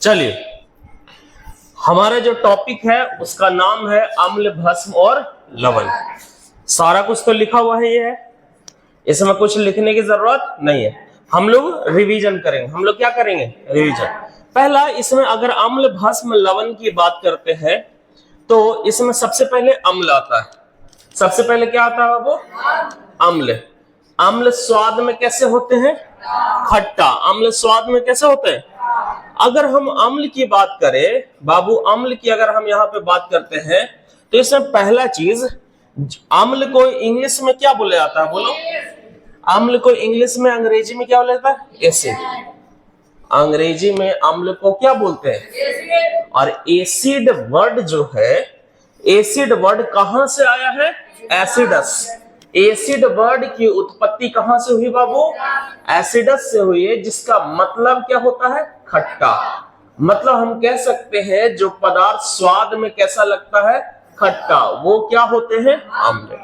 चलिए, हमारा जो टॉपिक है उसका नाम है अम्ल, भस्म और लवण। सारा कुछ तो लिखा हुआ है, ये है, इसमें कुछ लिखने की जरूरत नहीं है। हम लोग रिवीजन करेंगे। हम लोग क्या करेंगे? रिवीजन। पहला, इसमें अगर अम्ल, भस्म, लवण की बात करते हैं तो इसमें सबसे पहले अम्ल आता है। सबसे पहले क्या आता है बाबू? अम्ल। अम्ल स्वाद में कैसे होते हैं? खट्टा। अम्ल स्वाद में कैसे होते हैं? अगर हम अम्ल की बात करें बाबू, अम्ल की अगर हम यहाँ पे बात करते हैं तो इसमें पहला चीज, अम्ल को इंग्लिश में क्या बोला जाता है? बोलो। अम्ल को इंग्लिश में, अंग्रेजी में क्या बोला जाता है? एसिड। अंग्रेजी में अम्ल को क्या बोलते हैं? और एसिड वर्ड जो है, एसिड वर्ड कहां से आया है? एसिडस। एसिड वर्ड की उत्पत्ति कहां से हुई बाबू? एसिडस से हुई है, जिसका मतलब क्या होता है? खट्टा। मतलब हम कह सकते हैं जो पदार्थ स्वाद में कैसा लगता है? खट्टा, वो क्या होते हैं? अम्ल।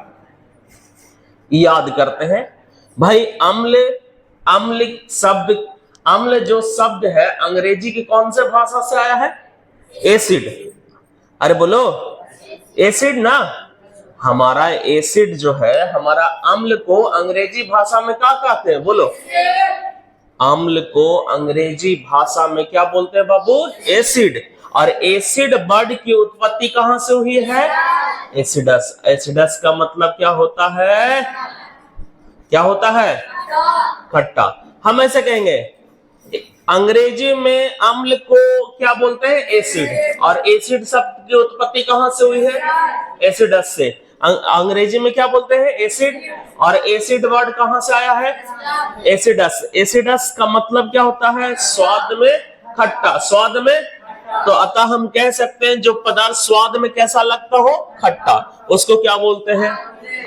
याद करते हैं भाई, अम्ल, अम्ल शब्द, अम्ल जो शब्द है अंग्रेजी की कौन से भाषा से आया है? एसिड। अरे बोलो, एसिड ना। हमारा एसिड जो है, हमारा अम्ल को अंग्रेजी भाषा में क्या कहते हैं? बोलो। अम्ल को अंग्रेजी भाषा में क्या बोलते हैं बाबू? एसिड। और एसिड वर्ड की उत्पत्ति कहां से हुई है? एसिडस। एसिडस का मतलब क्या होता है? क्या होता है? खट्टा। हम ऐसे कहेंगे, अंग्रेजी में अम्ल को क्या बोलते हैं? एसिड। और एसिड शब्द की उत्पत्ति कहां से हुई है? एसिडस से। अंग्रेजी में क्या बोलते हैं? एसिड। और एसिड वर्ड कहां से आया है? एसिडस। एसिडस का मतलब क्या होता है? स्वाद में खट्टा। स्वाद में, तो अतः हम कह सकते हैं जो पदार्थ स्वाद में कैसा लगता हो? खट्टा, उसको क्या बोलते हैं?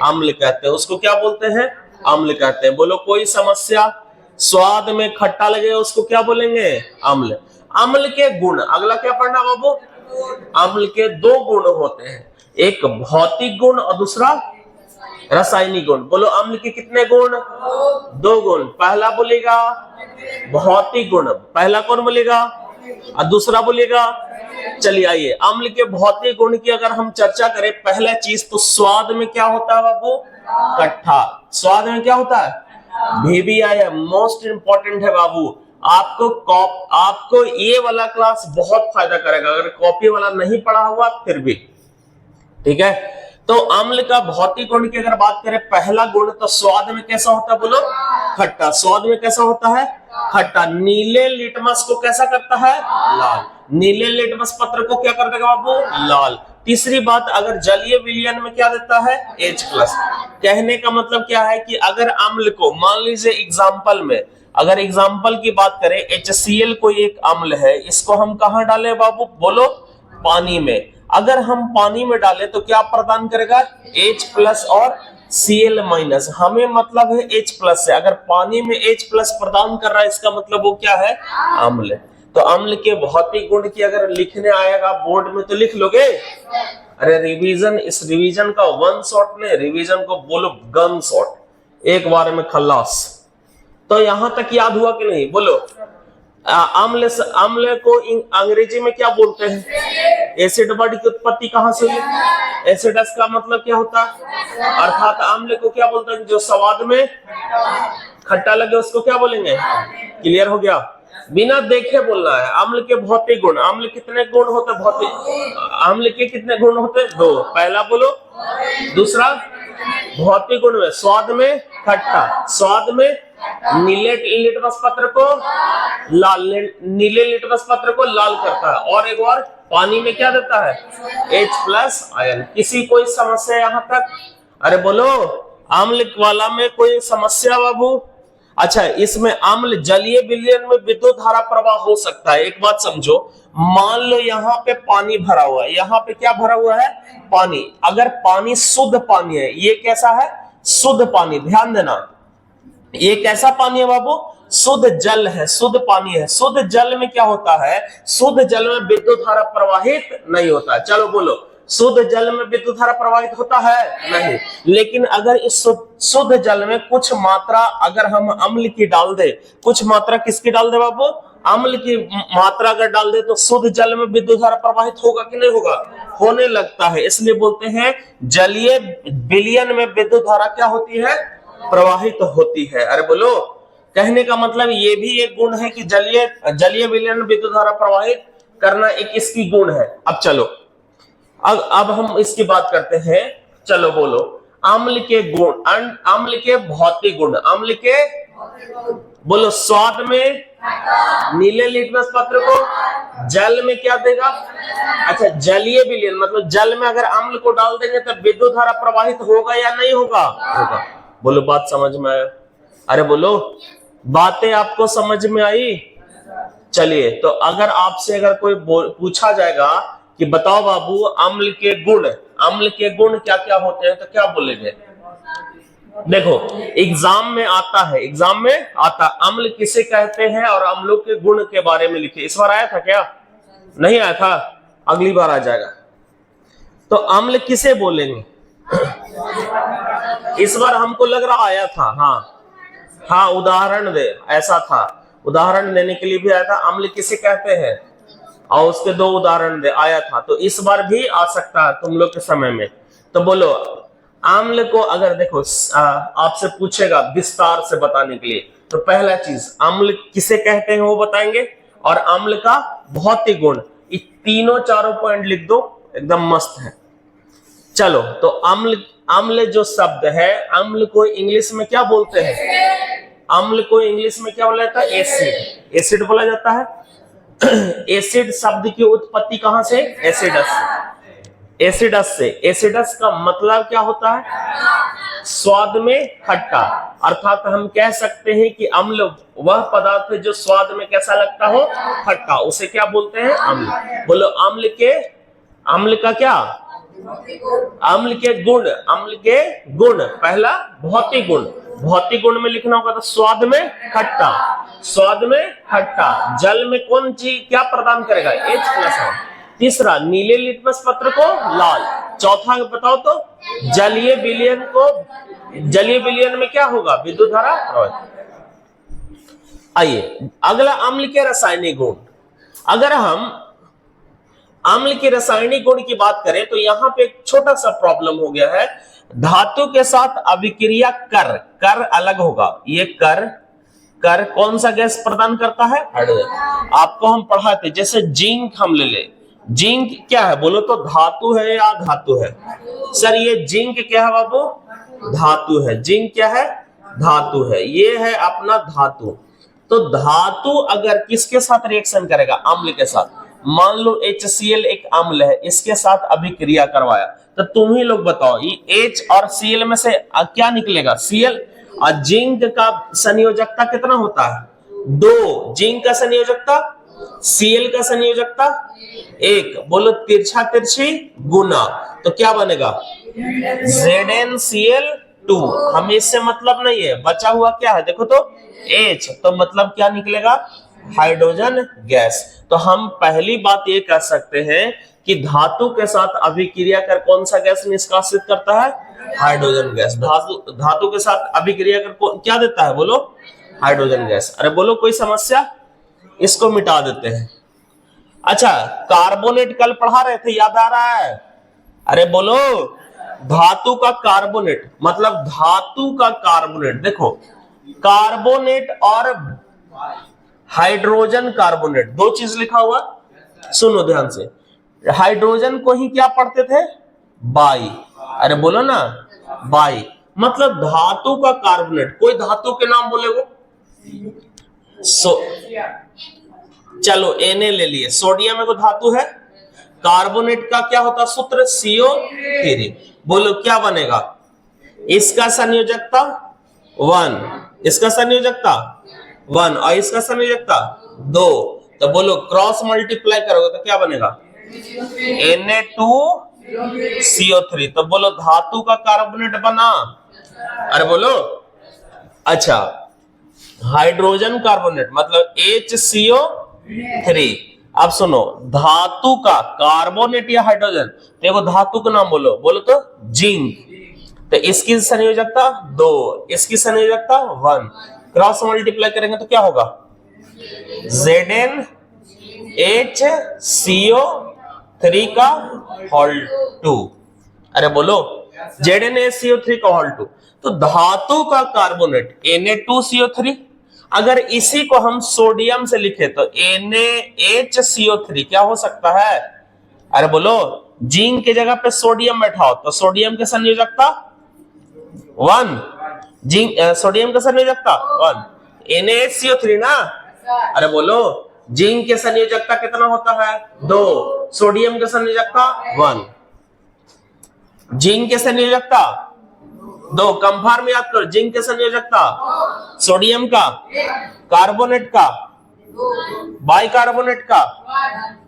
अम्ल कहते हैं। उसको क्या बोलते हैं? अम्ल कहते हैं। बोलो, कोई समस्या? स्वाद में खट्टा लगेगा उसको क्या बोलेंगे? अम्ल। अम्ल के गुण, अगला क्या पढ़ना बाबू? अम्ल के दो गुण होते हैं, एक भौतिक गुण और दूसरा रासायनिक गुण। बोलो, अम्ल के कितने गुण? दो गुण। पहला बोलेगा भौतिक गुण, पहला कौन बोलेगा? और दूसरा बोलेगा। चलिए आइए, अम्ल के भौतिक गुण की अगर हम चर्चा करें, पहला चीज तो स्वाद में क्या होता है बाबू? खट्टा। स्वाद में क्या होता है? VBI मोस्ट इंपॉर्टेंट है बाबू। आपको ये वाला क्लास बहुत फायदा करेगा, अगर कॉपी वाला नहीं पढ़ा हुआ फिर भी, ठीक है। तो अम्ल का भौतिक गुण की अगर बात करें, पहला गुण तो स्वाद में कैसा होता है? बोलो। खट्टा। स्वाद में कैसा होता है? खट्टा। नीले लिटमस को कैसा करता है? लाल। नीले लिटमस पत्र को क्या कर देगा बाबू? लाल। तीसरी बात, अगर जलीय विलयन में क्या देता है? H+। कहने का मतलब क्या है कि अगर अम्ल को, मान लीजिए एग्जाम्पल में, अगर एग्जाम्पल की बात करें, HCl कोई एक अम्ल है, इसको हम कहां डालें बाबू? बोलो। पानी में। अगर हम पानी में डालें तो क्या प्रदान करेगा? H+ और Cl-। हमें मतलब है H+ से, अगर पानी में H+ प्रदान कर रहा है, इसका मतलब वो क्या है? अम्ल। तो अम्ल के भौतिक गुण की अगर लिखने आएगा बोर्ड में तो लिख लोगे? अरे रिवीजन, इस रिवीजन का वन शॉट ने, रिवीजन को बोलो गन शॉट, एक बार में खल्लास। तो यहां तक याद हुआ कि नहीं? बोलो। अम्ल को अंग्रेजी में क्या बोलते हैं? एसिड वर्ड की उत्पत्ति कहां से हुई? एसिडस का मतलब क्या होता है? अर्थात अम्ल को क्या बोलते हैं? जो स्वाद में खट्टा लगे उसको क्या बोलेंगे? क्लियर हो गया? बिना देखे बोलना है। अम्ल के भौतिक गुण, अम्ल कितने गुण होते? भौतिक अम्ल के कितने गुण होते? दो। पहला बोलो। दूसरा भौतिक गुण में, स्वाद में खट्टा, स्वाद में नीले लिटमस पत्र को लाल, नीले लिटमस पत्र को लाल करता है, और एक बार पानी में क्या देता है? H+ ion. किसी कोई समस्या यहां तक? अरे बोलो, अम्ल वाला में कोई समस्या बाबू? अच्छा, इसमें अम्ल जलीय विलयन में विद्युत धारा प्रवाह हो सकता है। एक बात समझो, मान लो यहाँ पे पानी भरा हुआ है, यहाँ पे क्या भरा हुआ है? पानी। अगर पानी शुद्ध पानी है, ये कैसा है? शुद्ध पानी। ध्यान देना, ये कैसा पानी है बाबू? शुद्ध जल है, शुद्ध पानी है। शुद्ध जल में क्या होता है? शुद्ध जल में विद्युत धारा प्रवाहित नहीं होता है। चलो बोलो, शुद्ध जल में विद्युत धारा प्रवाहित होता है? नहीं। लेकिन अगर इस शुद्ध जल में कुछ मात्रा अगर हम अम्ल की डाल दे, कुछ मात्रा किसकी डाल दे बाबू? अम्ल की मात्रा अगर डाल दे तो शुद्ध जल में विद्युत धारा प्रवाहित होगा कि नहीं होगा? होने लगता है। इसलिए बोलते हैं जलीय विलयन में विद्युत धारा क्या होती है? प्रवाहित होती है। अरे बोलो, कहने का मतलब ये भी एक गुण है कि जलीय विलयन में विद्युत धारा प्रवाहित करना एक इसकी गुण है। अब चलो, अब हम इसकी बात करते हैं। चलो बोलो, अम्ल के गुण, अम्ल के भौतिक गुण, अम्ल के बोलो, स्वाद में नीले लिटमस पत्र को जल में क्या देगा? अच्छा, जलीय विलयन मतलब जल में अगर अम्ल को डाल देंगे तो विद्युत धारा प्रवाहित होगा या नहीं होगा? होगा। बोलो, बात समझ में आया? अरे बोलो, बातें आपको समझ में आई? चलिए, तो अगर आपसे अगर कोई पूछा जाएगा कि बताओ बाबू अम्ल के गुण क्या क्या होते हैं, तो क्या बोलेंगे? देखो, एग्जाम में आता अम्ल किसे कहते हैं और अम्लों के गुण के बारे में लिखे। इस बार आया था क्या? नहीं आया था, अगली बार आ जाएगा। तो अम्ल किसे बोलेंगे? इस बार हमको लग रहा आया था। हाँ, उदाहरण दे, ऐसा था, उदाहरण देने के लिए भी आया था। अम्ल किसे कहते हैं और उसके 2 उदाहरण दे, आया था। तो इस बार भी आ सकता है तुम लोग के समय में। तो बोलो, अम्ल को अगर देखो आपसे पूछेगा विस्तार से बताने के लिए, तो पहला चीज अम्ल किसे कहते हैं वो बताएंगे, और अम्ल का भौतिक गुण। ये तीनों चारों पॉइंट लिख दो, एकदम मस्त है। चलो, तो अम्ल जो शब्द है, अम्ल को इंग्लिश में क्या बोलते हैं? अम्ल को इंग्लिश में क्या बोला जाता है? एसिड बोला जाता है। एसिड शब्द की उत्पत्ति कहां से? एसिडस से। एसिडस का मतलब क्या होता है? स्वाद में खट्टा। अर्थात हम कह सकते हैं कि अम्ल वह पदार्थ है जो स्वाद में कैसा लगता हो? खट्टा। उसे क्या बोलते हैं? अम्ल। बोलो, अम्ल का क्या? अम्ल के गुण। पहला भौतिक गुण में लिखना होगा तो स्वाद में खट्टा। जल में कौन चीज क्या प्रदान करेगा? H+। तीसरा, नीले लिटमस पत्र को लाल। चौथा बताओ तो, जलीय विलयन में क्या होगा? विद्युत धारा प्रवाहित। आइए, अगला अम्ल के रासायनिक गुण। अगर हम अम्ल के रासायनिक गुण की बात करें तो यहां पे एक छोटा सा प्रॉब्लम हो गया है। धातु के साथ अभिक्रिया कर अलग होगा। ये कर कौन सा गैस प्रदान करता है? हाइड्रोजन। आपको हम पढ़ाते, जैसे जिंक हम ले ले। जिंक क्या है बोलो तो? धातु है या धातु है? सर, ये जिंक क्या है बाबू? धातु है। जिंक क्या है? धातु है। ये है अपना धातु। तो धातु अगर किसके साथ रिएक्शन करेगा? अम्ल के साथ। मान लो HCl एक अम्ल है, इसके साथ अभिक्रिया करवाया, तो तुम ही लोग बताओ, ये H और Cl में से क्या निकलेगा? Cl। और जिंक का संयोजकता कितना होता है? 2। जिंक का संयोजकता, Cl का संयोजकता 1। बोलो, तिरछा तिरछी गुना, तो क्या बनेगा? ZnCl2। हमें इससे मतलब नहीं है, बचा हुआ क्या है देखो तो, H। तो मतलब क्या निकलेगा? Hydrogen gas. तो हम पहली बात ये कह सकते हैं कि धातु के साथ अभिक्रिया कर कौन सा गैस निष्कासित करता है? Hydrogen gas. धातु के साथ अभिक्रिया कर क्या देता है बोलो? Hydrogen gas. अरे बोलो, कोई समस्या? इसको मिटा देते हैं। अच्छा, कार्बोनेट कल पढ़ा रहे थे, याद आ रहा है? अरे बोलो, धातु का कार्बोनेट मतलब धातु का कार्बोनेट। देखो, कार्बोनेट और हाइड्रोजन कार्बोनेट 2 चीज लिखा हुआ, सुनो ध्यान से। हाइड्रोजन को ही क्या पढ़ते थे? बाई। अरे बोलो ना, बाई मतलब धातु का कार्बोनेट। कोई धातु के नाम बोलेगो? चलो, Na ले लिए। सोडियम को धातु है। कार्बोनेट का क्या होता सूत्र? CO3। बोलो क्या बनेगा? इसका संयोजकता 1, इसका संयोजकता 1 और इसका संयोजकता 2। तो बोलो, क्रॉस मल्टीप्लाई करोगे तो क्या बनेगा? Na2CO3। तो बोलो, धातु का कार्बोनेट बना। अरे बोलो, अच्छा, हाइड्रोजन कार्बोनेट मतलब HCO3। अब सुनो, धातु का कार्बोनेट या हाइड्रोजन, देखो धातु का नाम बोलो, बोलो तो जिंक, तो इसकी संयोजकता 2, इसकी संयोजकता 1, क्रॉस मल्टीप्लाई करेंगे तो क्या होगा, ZnHCO3 का होल 2। अरे बोलो, ZnHCO3 का होल 2। तो धातु का कार्बोनेट Na2CO3, अगर इसी को हम सोडियम से लिखे तो NaHCO3 क्या हो सकता है, अरे बोलो, जिंक की जगह पे सोडियम बैठाओ तो सोडियम के संयोजकता 1, जिंक सोडियम का संयोजकता 1, NaHCO3 ना, अरे बोलो, जिंक के संयोजकता कितना होता है 2, सोडियम के संयोजकता 1, जिंक के संयोजकता 2, कंफर्म में याद करो, जिंक के संयोजकता, सोडियम का, कार्बोनेट का, बाइकार्बोनेट का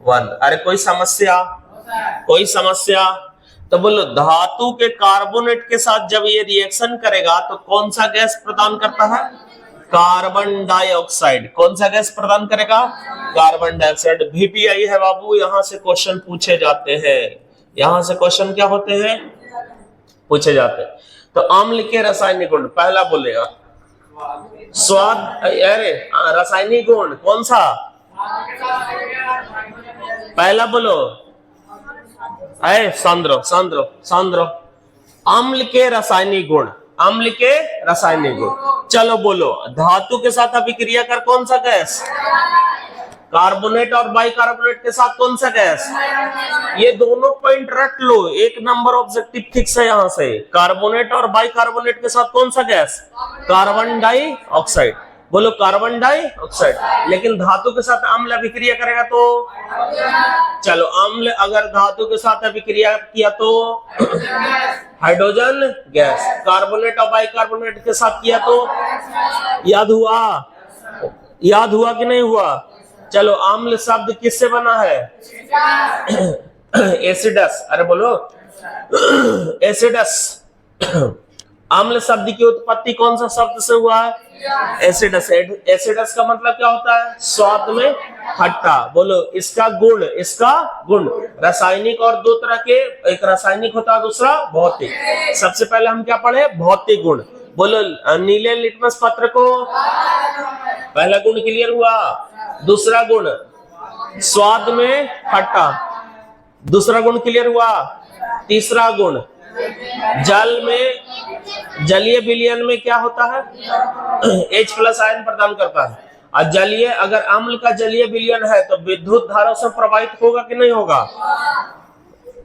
1। अरे कोई समस्या, कोई समस्या, तो बोलो धातु के कार्बोनेट के साथ जब ये रिएक्शन करेगा तो कौन सा गैस प्रदान करता है, कार्बन डाइऑक्साइड। कौन सा गैस प्रदान करेगा, कार्बन डाइऑक्साइड। VPI है बाबू, यहां से क्वेश्चन पूछे जाते हैं, यहां से क्वेश्चन क्या होते हैं, पूछे जाते हैं। तो अम्ल के रासायनिक गुण, पहला बोलेगा स्वाद, अरे रासायनिक गुण कौन सा, पहला बोलो, सांद्रो सांद्रो सांद्रो, अम्ल के रासायनिक गुण, अम्ल के रासायनिक गुण। चलो बोलो, धातु के साथ अभिक्रिया कर कौन सा गैस, कार्बोनेट और बाइकार्बोनेट के साथ कौन सा गैस, ये दोनों पॉइंट रट लो, एक नंबर ऑब्जेक्टिव फिक्स है यहां से। कार्बोनेट और बाइकार्बोनेट के साथ कौन सा गैस, कार्बन डाइऑक्साइड। बोलो कार्बन डाइऑक्साइड। लेकिन धातु के साथ अम्ल अभिक्रिया करेगा तो, चलो अम्ल अगर धातु के साथ अभिक्रिया किया तो हाइड्रोजन गैस, कार्बोनेट और बाइकार्बोनेट के साथ किया तो, याद हुआ, याद हुआ कि नहीं हुआ। चलो अम्ल शब्द किससे बना है, एसिडस। अरे बोलो एसिडस। अम्ल शब्द की उत्पत्ति कौन सा शब्द से हुआ है, एसिडस। एसिडस का मतलब क्या होता है, स्वाद में खट्टा। बोलो इसका गुण, इसका गुण रासायनिक और दो तरह के, एक रासायनिक होता है दूसरा भौतिक। सबसे पहले हम क्या पढ़े, भौतिक गुण। बोलो नीले लिटमस पत्र को, पहला गुण क्लियर हुआ। दूसरा गुण स्वाद में खट्टा, दूसरा गुण क्लियर हुआ। तीसरा गुण जल में, जलीय विलयन में क्या होता है, H+ आयन प्रदान करता है। और जलीय, अगर अम्ल का जलीय विलयन है तो विद्युत धारा से प्रवाहित होगा कि नहीं होगा,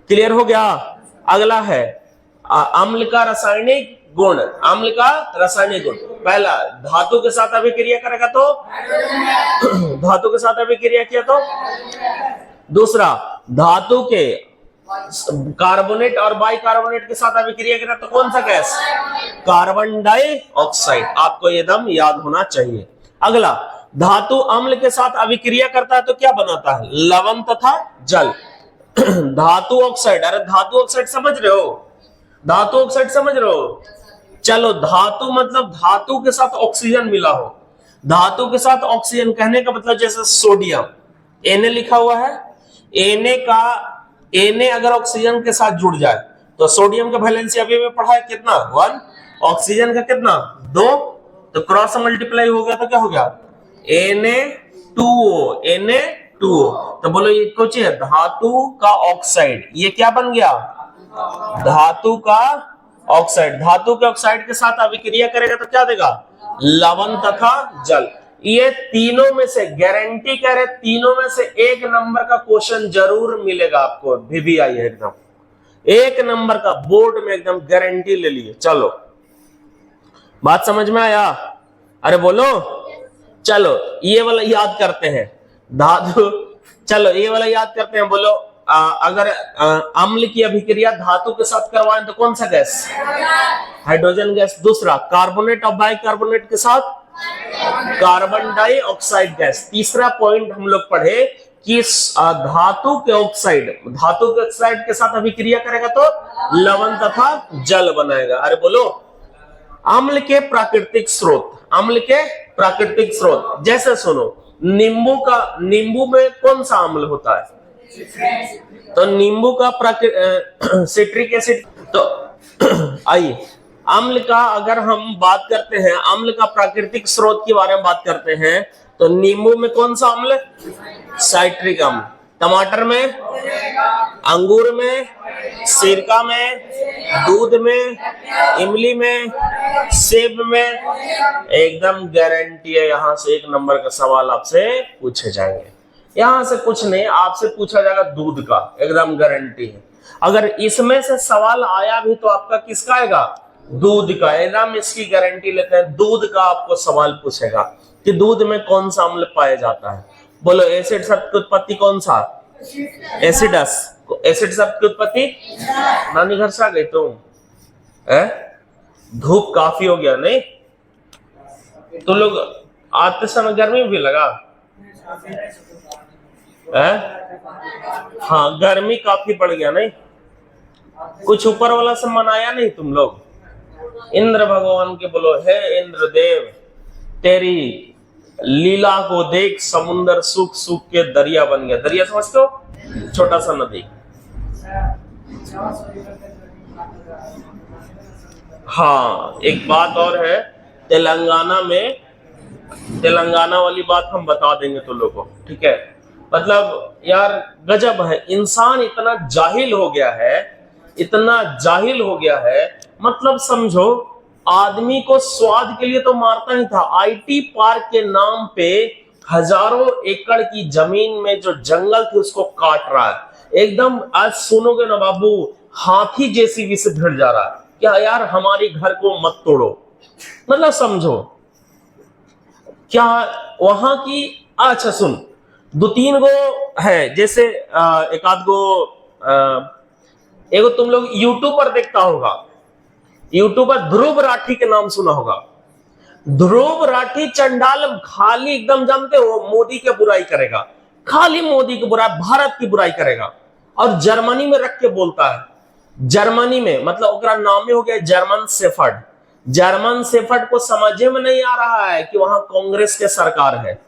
क्लियर हो गया। अगला है अम्ल का रासायनिक गुण, अम्ल का रासायनिक गुण। पहला धातु के साथ अभिक्रिया करेगा तो, धातु के साथ अभिक्रिया किया तो। दूसरा धातु के कार्बोनेट और बाइकार्बोनेट के साथ अभिक्रिया करेगा तो कौन सा गैस, कार्बन डाइऑक्साइड। आपको ये दम याद होना चाहिए। अगला धातु अम्ल के साथ अभिक्रिया करता है तो क्या बनाता है, लवण तथा जल। धातु ऑक्साइड, अरे धातु ऑक्साइड समझ रहे हो, धातु ऑक्साइड समझ रहे हो। चलो धातु मतलब धातु के साथ ऑक्सीजन मिला हो। धातु के साथ ऑक्सीजन कहने का मतलब जैसे सोडियम, Na लिखा हुआ है, Na अगर ऑक्सीजन के साथ जुड़ जाए तो सोडियम का वैलेंसी अभी भी पढ़ा है कितना, 1, ऑक्सीजन का कितना 2, तो क्रॉस मल्टीप्लाई हो गया तो क्या हो गया, Na2O, Na2O। तो बोलो ये कुछ है धातु का ऑक्साइड, ये क्या बन गया, धातु का ऑक्साइड। धातु के ऑक्साइड के साथ अभिक्रिया करेगा तो क्या देगा, लवण तथा जल। ये तीनों में से गारंटी कह रहे, तीनों में से एक नंबर का क्वेश्चन जरूर मिलेगा आपको। VPI है एकदम एक नंबर का, बोर्ड में एकदम गारंटी ले लिए। चलो बात समझ में आया, अरे बोलो। चलो ये वाला याद करते हैं, धातु, चलो ये वाला याद करते हैं। बोलो अगर अम्ल की अभिक्रिया धातु के साथ करवाएं तो कौन सा गैस, हाइड्रोजन गैस। दूसरा कार्बोनेट और बाइकार्बोनेट के साथ कार्बन डाइऑक्साइड गैस। तीसरा पॉइंट हम लोग पढ़े कि धातु के ऑक्साइड, धातु के ऑक्साइड के साथ अभिक्रिया करेगा तो लवण तथा जल बनाएगा। अरे बोलो अम्ल के प्राकृतिक स्रोत, अम्ल के प्राकृतिक स्रोत जैसे सुनो नींबू में कौन सा अम्ल होता है? तो नींबू का सिट्रिक एसिड। तो आइए, अम्ल का अगर हम बात करते हैं, अम्ल का प्राकृतिक स्रोत के बारे में बात करते हैं, तो नींबू में कौन सा अम्ल? साइट्रिक अम्ल। टमाटर में, अंगूर में, सिरका में, दूध में, इमली में, सेब में। एकदम गारंटी है, यहां से 1 नंबर का सवाल आपसे पूछे जाएंगे। यहां से कुछ नहीं, आपसे पूछा जाएगा दूध का, एकदम गारंटी है। अगर इसमें से सवाल आया भी तो आपका किसका आएगा? दूध का। एकदम इसकी गारंटी लेते हैं, दूध का आपको सवाल पूछेगा कि दूध में कौन सा अम्ल पाया जाता है। बोलो, एसिड शब्द की उत्पत्ति कौन सा? एसिडस। एसिड शब्द की उत्पत्ति? नानी घर से आ गई तुम? धूप काफी हो गया नहीं? तो लोग आते समय गर्मी भी लगा? हाँ, गर्मी काफी बढ़ गया नहीं? कुछ ऊपर वाला से मनाया नहीं तुम लोग? इंद्र भगवान के बोलो, हे इंद्रदेव, तेरी लीला को देख समुंदर सूख सूख के दरिया बन गया। दरिया समझते हो? छोटा सा नदी। हाँ, एक बात और है, तेलंगाना वाली बात हम बता देंगे तो लोगों को, ठीक है? मतलब यार गजब है, इंसान इतना जाहिल हो गया है, इतना जाहिल हो गया है। मतलब समझो, आदमी को स्वाद के लिए तो मारता नहीं था, आईटी पार्क के नाम पे हजारों एकड़ की जमीन में जो जंगल थे उसको काट रहा है। एकदम आज सुनोगे ना बाबू, हाथी जेसीबी से भिड़ जा रहा है। क्या यार, हमारी घर को मत तोड़ो। मतलब समझो क्या वहां की। अच्छा सुन, 2-3 गो है, जैसे एक आध गो, एगो तुम लोग यूट्यूब पर देखता होगा, यूट्यूब पर ध्रुव राठी के नाम सुना होगा। ध्रुव राठी चंडाल, खाली एकदम जानते हो, मोदी की बुराई करेगा, खाली मोदी की बुराई, भारत की बुराई करेगा। और जर्मनी में रख के बोलता है, जर्मनी में, मतलब उसका नाम ही हो गया जर्मन शेफर्ड। जर्मन शेफर्ड को समझ में नहीं आ रहा है कि वहां कांग्रेस के सरकार है।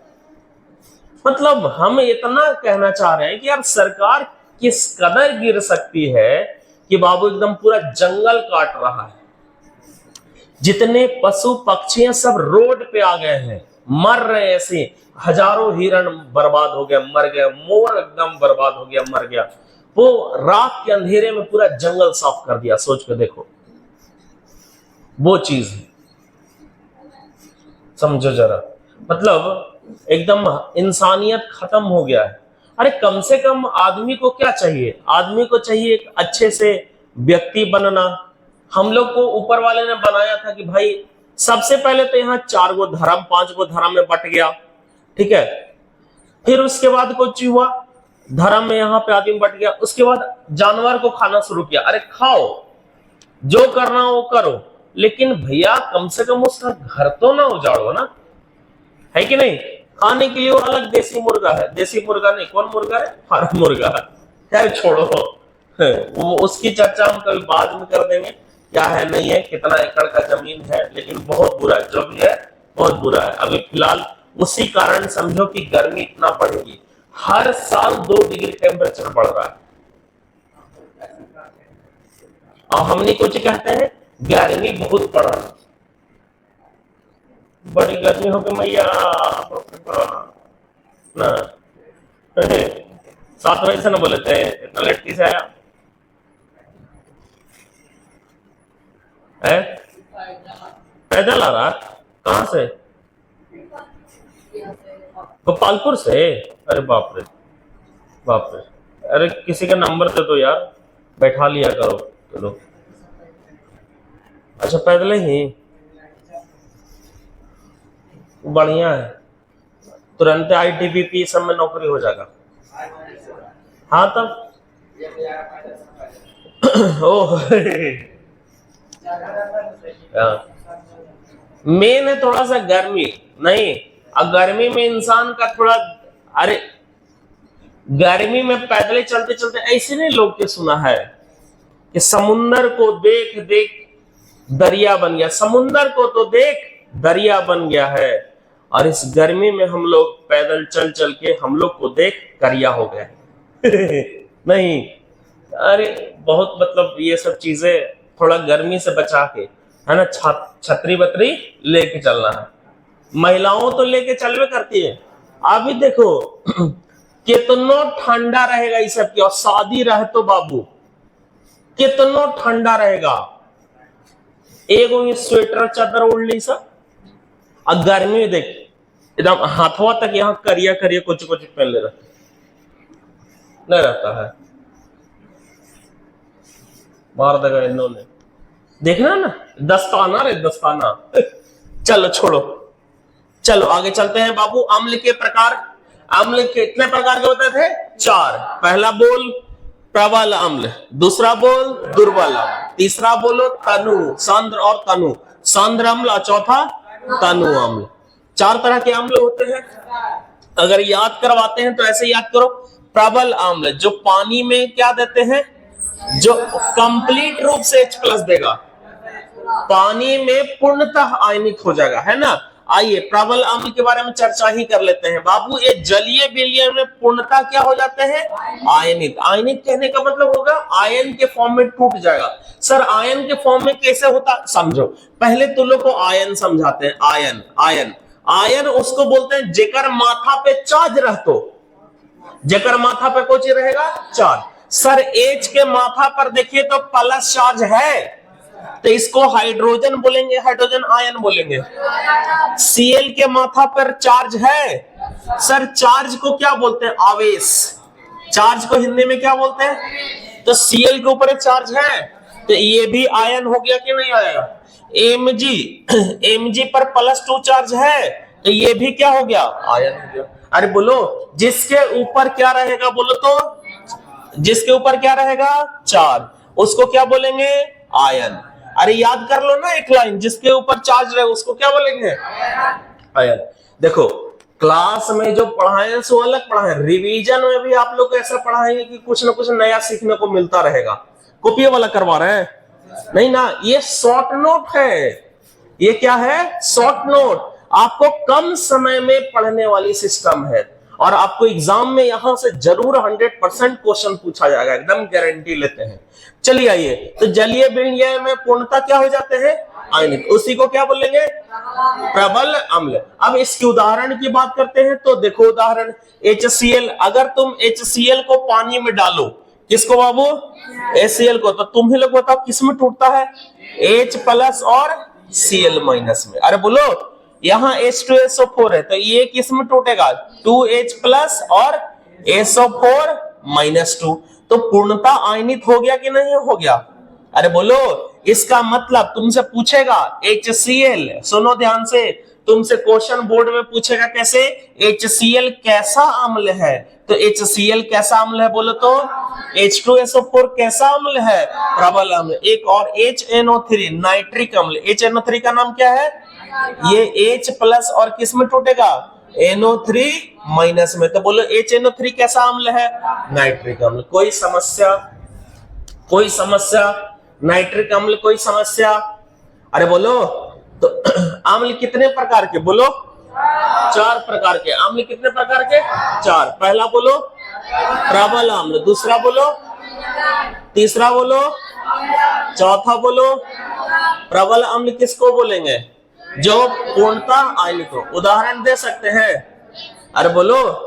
मतलब हम इतना कहना चाह रहे हैं कि यार सरकार किस कदर गिर सकती है कि बाबू एकदम पूरा जंगल काट रहा है। जितने पशु पक्षी सब रोड पे आ गए हैं, मर रहे ऐसे, हजारों हिरण बर्बाद हो गया, मर गया, मोर एकदम बर्बाद हो गया, मर गया। वो रात के अंधेरे में पूरा जंगल साफ कर दिया। सोच के देखो, वो चीज है, समझो जरा। मतलब एकदम इंसानियत खत्म हो गया है। अरे कम से कम आदमी को क्या चाहिए? आदमी को चाहिए एक अच्छे से व्यक्ति बनना। हम लोग को ऊपर वाले ने बनाया था कि भाई सबसे पहले तो यहाँ 4 गो धर्म 5 गो धर्म में बट गया, ठीक है? फिर उसके बाद कुछ हुआ, धर्म में यहाँ पे आदमी बट गया। उसके बाद जानवर को खाना शुरू किया। अरे खाओ, जो करना हो करो, लेकिन भैया कम से कम उसका घर तो ना उजाड़ो ना, है कि नहीं? खाने के लिए वो अलग देसी मुर्गा है, देसी मुर्गा नहीं, कौन मुर्गा है? फार्म मुर्गा है। खैर छोड़ो, वो उसकी चर्चा हम कभी बाद में कर देंगे, क्या है नहीं है, कितना एकड़ का जमीन है, लेकिन बहुत बुरा है, जो भी है बहुत बुरा है। अभी फिलहाल उसी कारण समझो कि गर्मी इतना बढ़ेगी, हर साल 2 डिग्री टेम्परेचर बढ़ रहा है। और हमने कुछ कहते हैं गर्मी बहुत बढ़ रहा है, बड़ी गर्मी हो गई मैया ना। 7 बजे से ना बोले थे, इतना लेट किसे आया है? पैदल आ रहा? कहां से? गोपालपुर से? अरे बाप रे बाप रे। अरे किसी का नंबर दे दो यार, बैठा लिया करो। चलो अच्छा, पैदल ही बढ़िया है, तुरंत ITBP सब में नौकरी हो जाएगा। हाँ तब ओह मेन है थोड़ा सा गर्मी नहीं। अब गर्मी में इंसान का थोड़ा, अरे गर्मी में पैदल चलते चलते ऐसे नहीं लोग के सुना है कि समुंदर को देख देख दरिया बन गया, समुंदर को तो देख दरिया बन गया है। और इस गर्मी में हम लोग पैदल चल चल के हम लोग को देख करिया हो गए। नहीं, अरे बहुत मतलब ये सब चीजें थोड़ा गर्मी से बचा के, है ना, छतरी बतरी लेके चलना है। महिलाओं तो लेके चलवे करती है। अभी देखो कितना ठंडा रहेगा इस सब की, और शादी रहे तो बाबू कितना ठंडा रहेगा। एगो स्वेटर चादर ओढ़ ली सब, और गर्मी में देख एकदम हाथवा तक यहाँ करिया करिया कुछ कुछ पहन ले रहता नहीं रहता है। मार देगा इन्होंने, देखना ना, दस्ताना रे दस्ताना। चलो छोड़ो, चलो आगे चलते हैं बाबू। अम्ल के प्रकार। अम्ल कितने प्रकार के होते थे? 4। पहला बोल प्रबल अम्ल, दूसरा बोल दुर्बल अम्ल, तीसरा बोलो तनु, सांद्र और तनु, सांद्र अम्ल, और चौथा तनु अम्ल। 4 तरह के अम्ल होते हैं। अगर याद करवाते हैं तो ऐसे याद करो। प्रबल अम्ल जो पानी में क्या देते हैं, जो कंप्लीट रूप से H+ देगा, पानी में पूर्णतः आयनित हो जाएगा, है ना। आइए प्रबल अम्ल के बारे में चर्चा ही कर लेते हैं बाबू। ये जलीय विलयन में पूर्णतः क्या हो जाते हैं? आयनित। आयनित कहने का मतलब होगा आयन के फॉर्म में टूट जाएगा। सर आयन के फॉर्म में कैसे होता, समझो। पहले तुम लोग को आयन समझाते हैं। आयन आयन आयन उसको बोलते हैं जेकर माथा पे चार्ज रहतो, जेकर माथा पे कोई रहेगा चार्ज। सर H के माथा पर देखिए तो प्लस चार्ज है, तो इसको हाइड्रोजन बोलेंगे, हाइड्रोजन आयन बोलेंगे। Cl के माथा पर चार्ज है, सर चार्ज को क्या बोलते हैं? आवेश। चार्ज को हिंदी में क्या बोलते हैं? तो Cl के ऊपर चार्ज है, तो ये भी आयन हो गया कि नहीं आया? Mg पर +2 चार्ज है, तो ये भी क्या हो गया? आयन हो गया। अरे बोलो, जिसके ऊपर क्या रहेगा बोलो तो, जिसके ऊपर क्या रहेगा? चार्ज, उसको क्या बोलेंगे? आयन। अरे याद कर लो ना एक लाइन, जिसके ऊपर चार्ज रहे उसको क्या बोलेंगे? आयन। देखो क्लास में जो पढ़ाए सो अलग पढ़ाए, रिवीजन में भी आप लोग ऐसा पढ़ाएंगे कि कुछ ना कुछ नया सीखने को मिलता रहेगा। कॉपी वाला करवा रहे हैं? नहीं ना, ये शॉर्ट नोट है। ये क्या है? Short note. आपको कम समय में पढ़ने वाली सिस्टम है, और आपको एग्जाम में यहां से जरूर 100% क्वेश्चन पूछा जाएगा, एकदम गारंटी लेते हैं। चलिए आइए, तो जलीय विलयन में पूर्णतः क्या हो जाते हैं? आयनित। उसी को क्या बोलेंगे? प्रबल अम्ल। अब इसके उदाहरण की बात करते हैं, तो देखो उदाहरण HCl। अगर तुम HCl को पानी में डालो, किसको बाबू? HCl को, तो तुम ही लोग बताओ किसमें टूटता है? H+ और Cl- में। अरे बोलो, यहाँ H2SO4 है, तो ये किसमें टूटेगा? 2H+ और SO4-2। तो पूर्णतः आयनित हो गया कि नहीं हो गया? अरे बोलो, इसका मतलब तुमसे पूछेगा HCl, सुनो ध्यान से, तुमसे क्वेश्चन बोर्ड में पूछेगा कैसे? HCl कैसा अम्ल है? तो HCl कैसा अम्ल है बोलो तो? H2SO4 कैसा अम्ल है? प्रबल अम्ल। एक और HNO3 नाइट्रिक अम्ल। HNO3 का नाम क्या है? ये H+ और किस में टूटेगा? NO3- में। तो बोलो HNO3 कैसा अम्ल है? नाइट्रिक अम्ल। कोई समस्या? कोई समस्या? नाइट्रिक अम्ल कोई समस्या? अरे बोलो, तो अम्ल कितने प्रकार के बोलो? 4 प्रकार के। अम्ल कितने प्रकार के? 4। पहला बोलो प्रबल अम्ल, दूसरा बोलो, तीसरा बोलो, चौथा बोलो। प्रबल अम्ल किसको बोलेंगे? जो पूर्णतः आयनित हो। उदाहरण दे सकते हैं? अरे बोलो,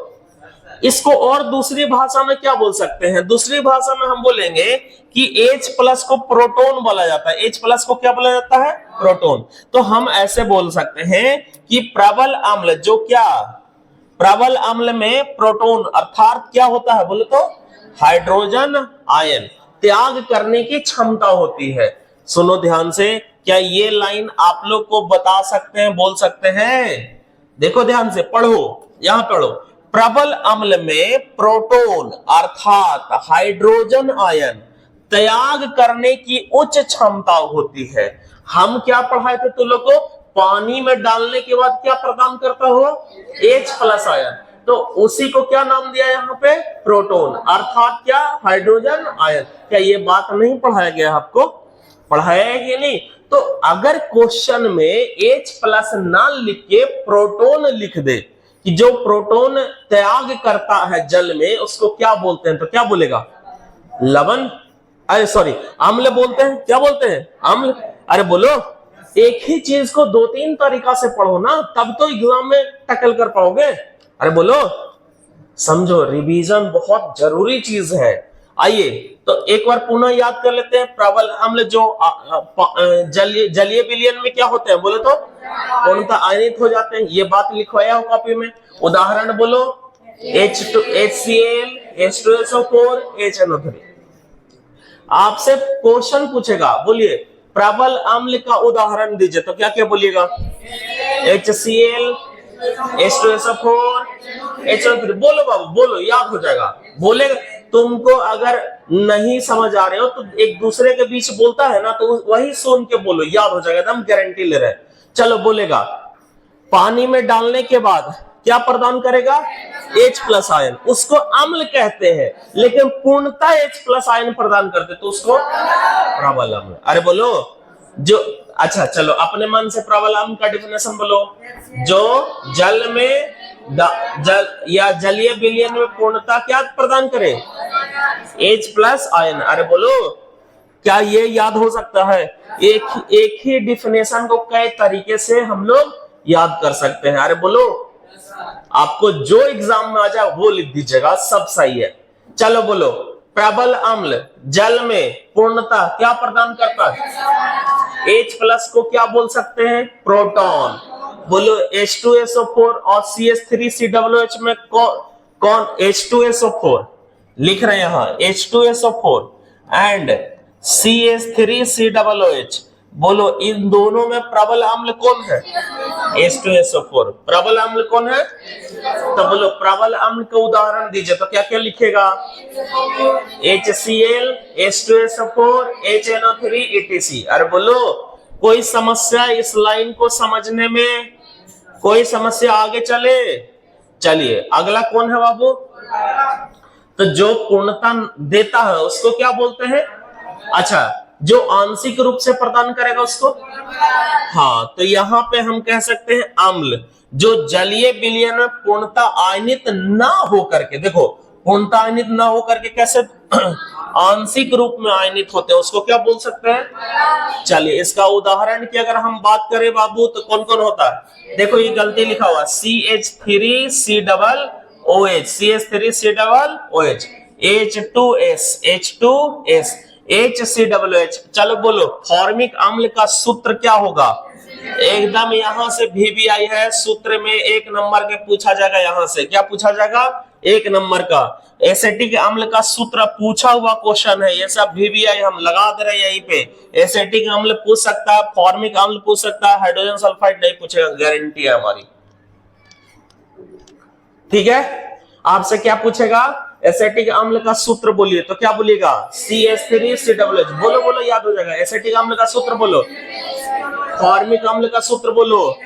इसको और दूसरी भाषा में क्या बोल सकते हैं? दूसरी भाषा में हम बोलेंगे कि H+ को प्रोटॉन बोला जाता है। H+ को क्या बोला जाता है? प्रोटॉन। तो हम ऐसे बोल सकते हैं कि प्रबल अम्ल जो क्या? प्रबल अम्ल में प्रोटॉन अर्थात क्या होता है बोलो तो? हाइड्रोजन आयन त्याग करने की क्षमता होती है। सुनो ध्यान से, क्या ये लाइन आप लोग को बता सकते हैं, बोल सकते हैं? देखो ध्यान से, पढ़ो, यहां पढ़ो। प्रबल अम्ल में प्रोटॉन अर्थात हाइड्रोजन आयन त्याग करने की उच्च क्षमता होती है। हम क्या पढ़ाए थे तुम लोग को? पानी में डालने के बाद क्या प्रदान करता हो? H+ ion. तो उसी को क्या नाम दिया यहाँ पे? प्रोटॉन अर्थात क्या? Hydrogen ion. क्या ये बात नहीं पढ़ाया गया आपको? पढ़ाया है कि नहीं? तो अगर क्वेश्चन में H प्लस ना लिख के प्रोटोन लिख दे कि जो प्रोटोन त्याग करता है जल में उसको क्या बोलते हैं, तो क्या बोलेगा? लवण, अरे सॉरी अम्ल बोलते हैं। क्या बोलते हैं? अम्ल। अरे बोलो, एक ही चीज को दो तीन तरीका से पढ़ो ना, तब तो एग्जाम में टैकल कर पाओगे। अरे बोलो, समझो रिवीजन बहुत जरूरी चीज है। आइए तो एक बार पुनः याद कर लेते हैं। प्रबल अम्ल जो जलीय विलयन में क्या होते हैं बोले तो पूर्णतः आयनित हो जाते हैं। ये बात लिखवाया हो कॉपी में। उदाहरण बोलो, HCl, H2SO4, HNO3। आपसे क्वेश्चन पूछेगा, बोलिए प्रबल अम्ल का उदाहरण दीजिए, तो क्या क्या बोलिएगा? HCl, H2SO4, HNO3। बोलो बाबू, बोलो, याद हो जाएगा। बोलेगा, तुमको अगर नहीं समझ आ रहे हो तो एक दूसरे के बीच बोलता है ना, तो वही सुन के बोलो, याद हो जाएगा, एकदम गारंटी ले रहे हैं। चलो बोलेगा, पानी में डालने के बाद क्या प्रदान करेगा? H plus ion. उसको अम्ल कहते हैं, लेकिन पूर्णतः H प्लस आयन प्रदान करते तो उसको प्रबल अम्ल। अरे बोलो, जो अच्छा चलो अपने मन से प्रबल अम्ल का डिफिनेशन बोलो। जो जल में जल या जलीय विलयन में पूर्णतः क्या प्रदान करे? H plus ion. अरे बोलो, क्या ये याद हो सकता है? एक ही डिफिनेशन को कई तरीके से हम लोग याद कर सकते हैं। अरे बोलो, आपको जो एग्जाम में आ जाए वो लिख दीजिएगा, सब सही है। चलो बोलो, प्रबल अम्ल जल में पूर्णतः क्या प्रदान करता है? H प्लस को क्या बोल सकते हैं? प्रोटॉन। बोलो, H2SO4 और CH3COOH में कौन H2SO4 लिख रहे हैं यहां, H2SO4 एंड CH3COOH। बोलो, इन दोनों में प्रबल अम्ल कौन है? H2SO4। प्रबल अम्ल कौन है? तो बोलो प्रबल अम्ल का उदाहरण दीजिए, तो क्या क्या लिखेगा? HCl, H2SO4, HNO3, etc। अरे बोलो, कोई समस्या इस लाइन को समझने में? कोई समस्या? आगे चले। चलिए अगला कौन है बाबू? तो जो पूर्णता देता है उसको क्या बोलते हैं? अच्छा, जो आंशिक रूप से प्रदान करेगा उसको? हाँ, तो यहाँ पे हम कह सकते हैं अम्ल। जो जलीय विलयन में पूर्णतः आयनित ना हो करके, देखो पूर्णतः आयनित ना हो करके कैसे आंशिक रूप में आयनित होते हैं, उसको क्या बोल सकते हैं? चलिए इसका उदाहरण की अगर हम बात करें बाबू, तो कौन कौन होता है? देखो ये गलती लिखा हुआ, CH3COOH, CH3COOH, H2S, HCOOH। चलो बोलो, फॉर्मिक अम्ल का सूत्र क्या होगा? एकदम यहां से VBI है, सूत्र में एक नंबर के पूछा जाएगा। यहां से क्या पूछा जाएगा? एक नंबर का। एसिटिक अम्ल का सूत्र पूछा हुआ क्वेश्चन है, ये सब VBI हम लगा दे रहे हैं यहीं पे। एसिटिक अम्ल पूछ सकता है, फॉर्मिक अम्ल पूछ सकता है, हाइड्रोजन सल्फाइड नहीं पूछेगा, गारंटी है हमारी। ठीक है, आपसे क्या पूछेगा? एसिटिक अम्ल का सूत्र बोलिए, तो क्या बोलिएगा? CH3COOH। बोलो बोलो, याद हो जाएगा। एसिटिक अम्ल का सूत्र बोलो। फॉर्मिक अम्ल का सूत्र बोलो।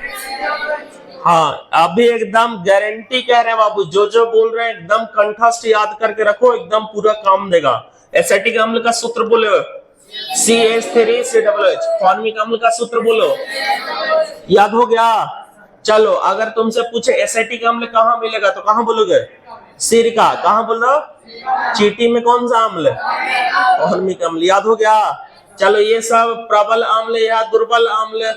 हाँ, अभी एकदम गारंटी कह रहे हैं बाबू, जो जो बोल रहे हैं एकदम कंठस्थ याद करके रखो, एकदम पूरा काम देगा। एसिटिक अम्ल का सूत्र बोलो, CH3COOH। फॉर्मिक अम्ल का सूत्र बोलो, याद हो गया? चलो अगर तुमसे पूछे एसिटिक अम्ल कहाँ मिलेगा, तो कहाँ बोलोगे? सिरका। कहाँ बोल रहे हो? चींटी में कौन सा अम्ल? फॉर्मिक अम्ल। याद हो गया? चलो ये सब प्रबल अम्ल या दुर्बल अम्ल?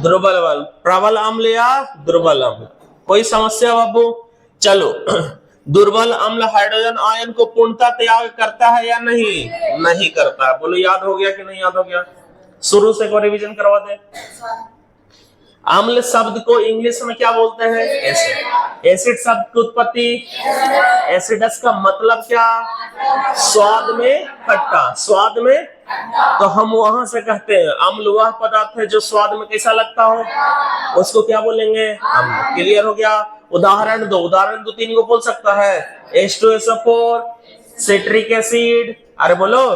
दुर्बल अम्ल। प्रबल अम्ल या दुर्बल अम्ल? कोई समस्या बाबू? चलो दुर्बल अम्ल हाइड्रोजन आयन को पूर्णतः त्याग करता है या नहीं? नहीं करता है। बोलो, याद हो गया कि नहीं याद हो गया? शुरू से को रिवीजन करवा दे। अम्ल शब्द को इंग्लिश में क्या बोलते हैं? एसिड। एसिड शब्द की उत्पत्ति, एसिडस का मतलब क्या? स्वाद में खट्टा। स्वाद में, तो हम वहां से कहते हैं अम्ल वह पदार्थ है जो स्वाद में कैसा लगता हो, उसको क्या बोलेंगे? अम्ल। क्लियर हो गया? उदाहरण दो। उदाहरण दो तीन को बोल सकता है। H2SO4, citric acid. अरे बोलो,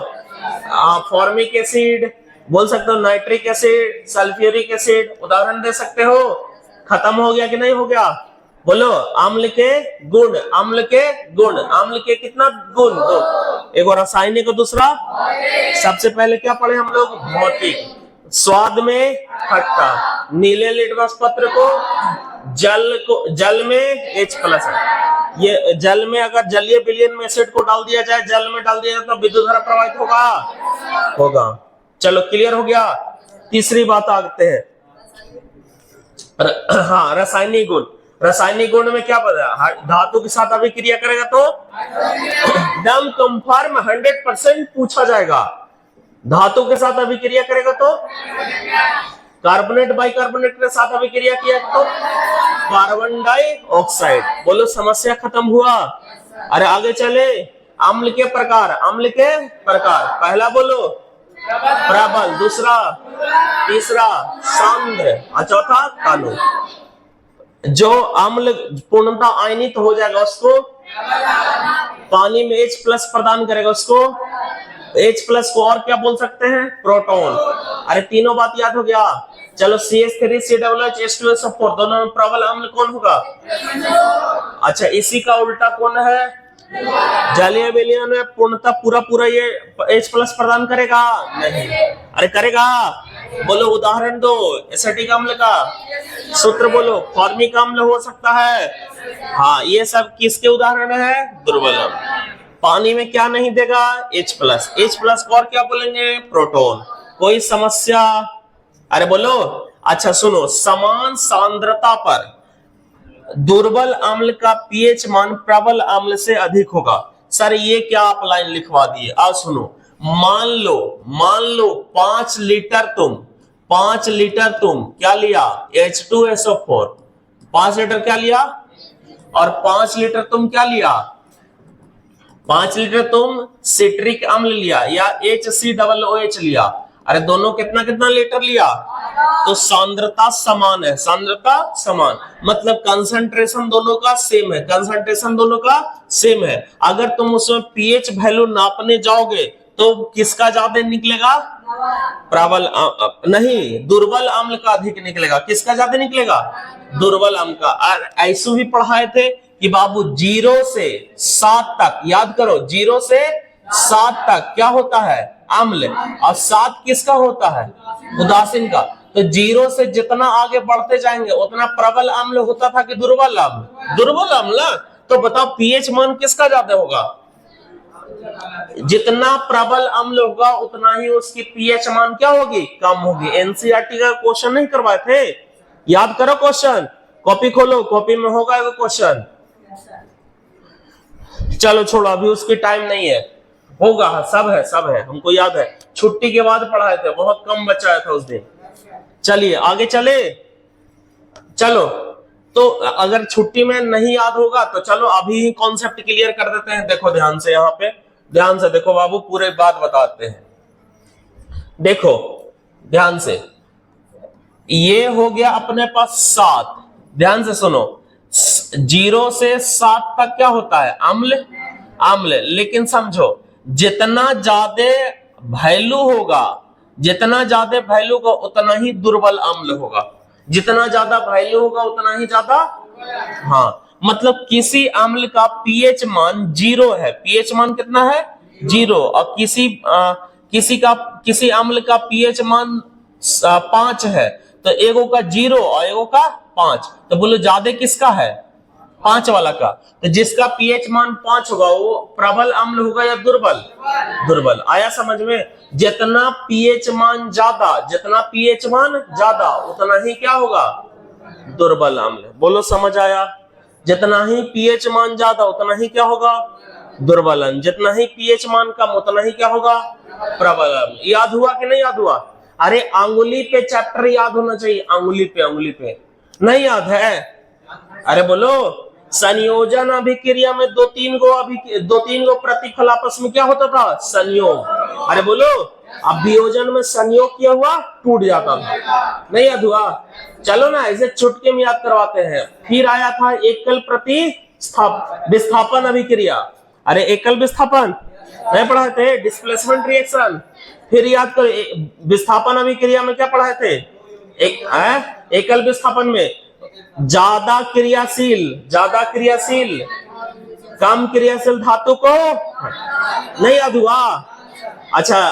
फॉर्मिक एसिड बोल सकते हो, नाइट्रिक एसिड, सल्फ्यूरिक एसिड। उदाहरण दे सकते हो। खत्म हो गया कि नहीं हो गया? बोलो, अम्ल के गुण। अम्ल के गुण। अम्ल के कितना गुण? दो। एक और रासायनिक और दूसरा, सबसे पहले क्या पढ़े हम लोग? भौतिक। स्वाद में खट्टा, नीले लिटमस पत्र को जल में H+ है। ये जल में अगर जलीय विलयन में एसिड को डाल दिया जाए, जल में डाल दिया जाए, तो विद्युत धारा प्रवाहित होगा। चलो क्लियर हो गया। तीसरी बात आते हैं, हाँ, रासायनिक गुण। रासायनिक गुण में क्या पता, धातु के साथ अभिक्रिया करेगा तो एकदम कंफर्म 100% पूछा जाएगा। धातु के साथ अभिक्रिया करेगा तो कार्बोनेट बाइकार्बोनेट के साथ अभिक्रिया किया तो कार्बन डाइऑक्साइड। बोलो समस्या खत्म हुआ। अरे आगे चले, अम्ल के प्रकार। अम्ल के प्रकार, पहला बोलो प्रबल, दूसरा, तीसरा सांद्र और चौथा कालो। जो अम्ल पूर्णतः आयनित हो जाएगा उसको पानी में H+ प्रदान करेगा, उसको H+ को और क्या बोल सकते हैं, प्रोटॉन। अरे तीनों बात याद हो गया। चलो CH3 COOH H2SO4 दोनों में प्रबल अम्ल कौन होगा? अच्छा, इसी का उल्टा कौन है? जलीय विलयन में पूर्णतः पूरा ये H+ प्रदान करेगा? नहीं। अरे करेगा, बोलो उदाहरण दो। एसिटिक अम्ल का सूत्र बोलो। फॉर्मिक अम्ल हो सकता है, हाँ, ये सब किसके उदाहरण है? दुर्बल अम्ल। पानी में क्या नहीं देगा? H+ को और क्या बोलेंगे? प्रोटॉन। कोई समस्या? अरे बोलो। अच्छा सुनो, समान सांद्रता पर दुर्बल अम्ल का pH मान प्रबल अम्ल से अधिक होगा। सर ये क्या आप लाइन लिखवा दिए? आओ सुनो, मान लो 5 लीटर तुम क्या लिया? H2SO4। 5 लीटर क्या लिया? और 5 लीटर तुम क्या लिया? 5 लीटर तुम सिट्रिक अम्ल लिया या HCOOH लिया। अरे दोनों कितना कितना लीटर लिया? तो सांद्रता समान है, सांद्रता समान मतलब कंसंट्रेशन दोनों का सेम है, कंसंट्रेशन दोनों का सेम है। अगर तुम उसमें pH वैल्यू नापने जाओगे तो किसका ज्यादा निकलेगा? प्रबल नहीं, दुर्बल अम्ल का अधिक निकलेगा। किसका ज्यादा निकलेगा? दुर्बल अम्ल का। ऐसे भी पढ़ाए थे कि बाबू 0 से 7 तक, याद करो, 0 से 7 तक क्या होता है? अम्ल। और 7 किसका होता है? उदासीन का। तो 0 से जितना आगे बढ़ते जाएंगे उतना प्रबल अम्ल होता था कि दुर्बल अम्ल? दुर्बल अम्ल। तो बताओ pH मान किसका ज्यादा होगा? जितना प्रबल अम्ल होगा उतना ही उसकी pH मान क्या होगी? कम होगी। एनसीईआरटी का क्वेश्चन नहीं करवाए थे? याद करो क्वेश्चन, कॉपी खोलो, कॉपी में होगा वो क्वेश्चन। चलो छोड़ो, अभी उसकी टाइम नहीं है, होगा, सब है, हमको याद है। छुट्टी के बाद पढ़ाए थे, बहुत कम बचा था उस दिन। चलिए आगे चले। चलो, तो अगर छुट्टी में नहीं याद होगा तो चलो अभी ही कॉन्सेप्ट क्लियर कर देते हैं। देखो ध्यान से, यहाँ पे ध्यान से देखो बाबू, पूरे बात बताते हैं। देखो ध्यान से, ये हो गया अपने पास 7। ध्यान से सुनो, 0 से 7 तक क्या होता है? अम्ल। लेकिन समझो, जितना ज्यादा वैल्यू होगा, जितना ज्यादा वैल्यू होगा उतना ही दुर्बल अम्ल होगा। जितना ज्यादा वैल्यू होगा उतना ही ज्यादा, हाँ, मतलब किसी अम्ल का pH मान 0 है। pH मान कितना है? 0। और किसी अम्ल का pH मान 5 है, तो एगो का 0 और एगो का 5। तो बोलो ज्यादा किसका है? 5 वाला का। तो जिसका pH मान 5 होगा वो प्रबल अम्ल होगा या दुर्बल? दुर्बल। आया समझ में? जितना pH मान ज्यादा, उतना ही क्या होगा? दुर्बल अम्ल। बोलो समझ आया? जितना ही pH मान ज्यादा उतना ही क्या होगा? दुर्बल अम्ल। जितना ही pH मान कम उतना ही क्या होगा? प्रबल अम्ल। याद हुआ कि नहीं याद हुआ? अरे अंगुली पे चैप्टर याद होना चाहिए, अंगुली पे नहीं याद है? अरे बोलो, संयोजन अभिक्रिया में दो तीन गो प्रतिफल आपस में क्या होता था? संयोग। अरे बोलो, अब वियोजन में संयोग किया हुआ टूट जाता था। नहीं याद हुआ? चलो ना, ऐसे चुटके में याद करवाते हैं। फिर आया था एकल विस्थापन अभिक्रिया। अरे एकल विस्थापन नहीं पढ़ाए थे? Displacement reaction. फिर याद करो, विस्थापन अभिक्रिया में क्या पढ़ाए थे? एकल विस्थापन में ज्यादा क्रियाशील कम क्रियाशील धातु को नहीं याद हुआ? अच्छा,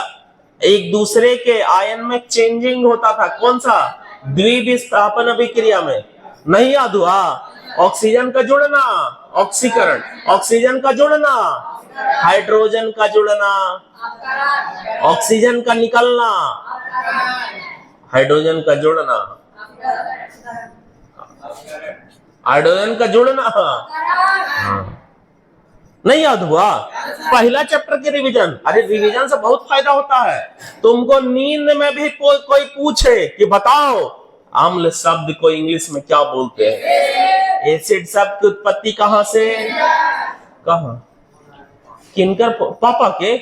एक दूसरे के आयन में चेंजिंग होता था। कौन सा? द्विविस्थापन अभिक्रिया में। नहीं याद हुआ? ऑक्सीजन का जुड़ना, ऑक्सीकरण, ऑक्सीजन का जुड़ना, हाइड्रोजन का जुड़ना, ऑक्सीजन का निकलना, हाइड्रोजन का जुड़ना, हाइड्रोजन का जुड़ना। हाँ। नहीं याद हुआ? पहला चैप्टर के रिवीजन। अरे रिवीजन से बहुत फायदा होता है। तुमको नींद में भी कोई पूछे कि बताओ अम्ल शब्द को इंग्लिश में क्या बोलते हैं, एसिड शब्द की उत्पत्ति कहां से, कहां, किनकर? पापा के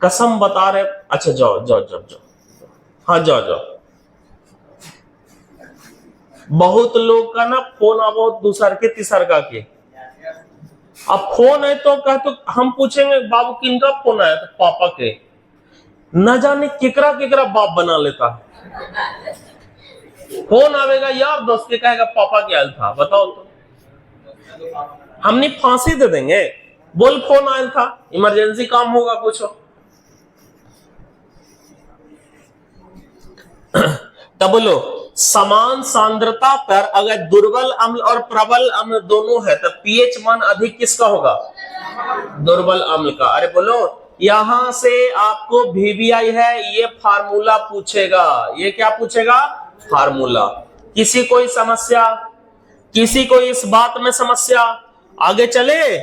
कसम बता रहे। अच्छा जाओ जाओ जाओ जाओ, हाँ जाओ जाओ। बहुत लोग का ना फोन आ, बहुत दूसर के तीसर का के। अब फोन है तो कह, तो हम पूछेंगे बाबू किनका फोन आया, तो पापा के। न जाने केकरा केकरा बाप बना लेता है। फोन आवेगा यार दोस्त के, कहेगा पापा के आयल था। बताओ तो हमने फांसी दे देंगे। बोल फोन आयल था, इमरजेंसी काम होगा कुछ हो। तब बोलो समान सांद्रता पर अगर दुर्बल अम्ल और प्रबल अम्ल दोनों है तो पीएच मान अधिक किसका होगा? दुर्बल अम्ल का। अरे बोलो यहां से आपको VBI है, ये फार्मूला पूछेगा। ये क्या पूछेगा? फार्मूला। किसी कोई समस्या? किसी को इस बात में समस्या? आगे चले,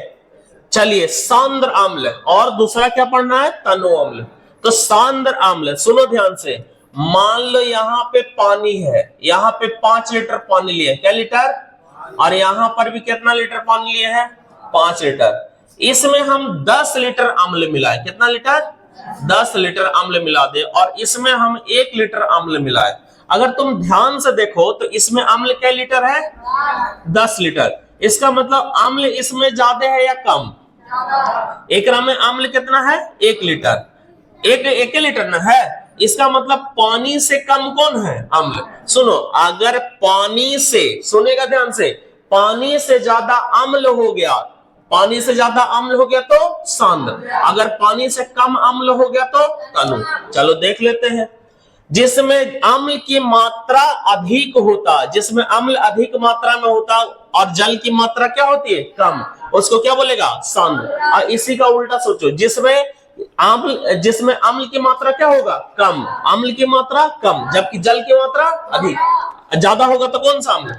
चलिए। सांद्र अम्ल और दूसरा क्या पढ़ना है? तनु अम्ल। तो सांद्र अम्ल सुनो ध्यान से। मान लो यहां पे पानी है, यहां पे 5 लीटर पानी लिए। क्या लीटर? और यहां पर भी कितना लीटर पानी लिए हैं? 5 लीटर। इसमें हम 10 लीटर अम्ल मिलाए। कितना लीटर? 10 लीटर अम्ल मिला दे। और इसमें हम 1 लीटर अम्ल मिलाए। अगर तुम ध्यान से देखो तो इसमें अम्ल क्या लीटर है? 10 लीटर। इसका मतलब अम्ल इसमें ज्यादा है या कम? एक में अम्ल कितना है? 1 लीटर। एक लीटर ना है। इसका मतलब पानी से कम कौन है? अम्ल। सुनो, अगर पानी से, सुनेगा ध्यान से, पानी से ज्यादा अम्ल हो गया, पानी से ज्यादा अम्ल हो गया तो सांद्र, अगर पानी से कम अम्ल हो गया तो तनु। चलो देख लेते हैं। जिसमें अम्ल की मात्रा अधिक होता, जिसमें अम्ल अधिक मात्रा में होता और जल की मात्रा क्या होती है? कम, उसको क्या बोलेगा? सांद्र। और इसी का उल्टा सोचो, जिसमें अम्ल की मात्रा क्या होगा? कम। अम्ल की मात्रा कम, जबकि जल की मात्रा अधिक। ज्यादा होगा तो कौन सा अम्ल?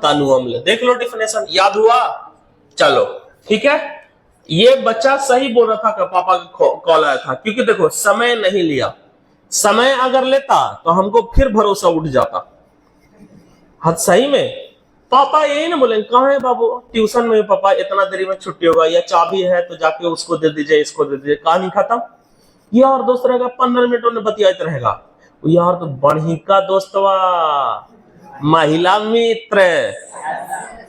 तनु अम्ल। देख लो डिफिनेशन, याद हुआ? चलो ठीक है। ये बच्चा सही बोल रहा था कि पापा का कॉल आया था, क्योंकि देखो समय नहीं लिया। समय अगर लेता तो हमको फिर भरोसा उठ जाता। हाँ सही में पापा यही ना बोले, कहाँ है बाबू? ट्यूशन में। पापा इतना देरी में छुट्टी होगा, या चाबी है तो जाके उसको दे दीजिए, इसको दे दीजिए। कहानी खत्म। यार दोस्त रहेगा, 15 मिनट में बतियाते रहेगा। यार तो बढ़ी का दोस्तवा, महिला मित्र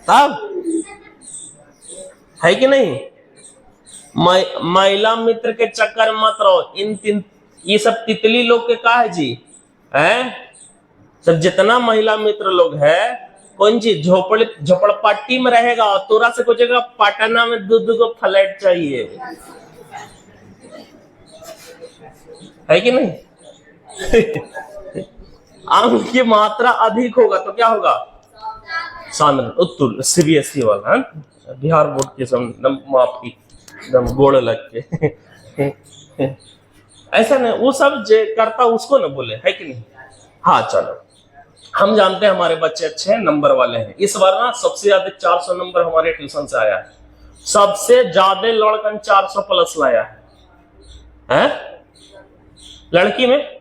तब है कि नहीं? महिला मित्र के चक्कर मत रहो। ये सब तितली लोग के का है जी? है सब जितना महिला मित्र लोग है, कौन सी झोपड़पट्टी में रहेगा और तोरा से पूछेगा पटना में दूध को फ्लैट चाहिए, है कि नहीं? अम्ल की मात्रा अधिक होगा तो क्या होगा? सांद्र। उत्तुल सीबीएसई वाला है, बिहार बोर्ड के सब माफी गोड़ लग के। ऐसा नहीं, वो सब जो करता उसको ना बोले, है कि नहीं? हाँ चलो, हम जानते हैं हमारे बच्चे अच्छे हैं, नंबर वाले हैं। इस बार ना सबसे ज्यादा 400 नंबर हमारे ट्यूशन से आया है। सबसे ज्यादा लड़कन 400 प्लस लाया है? लड़की में,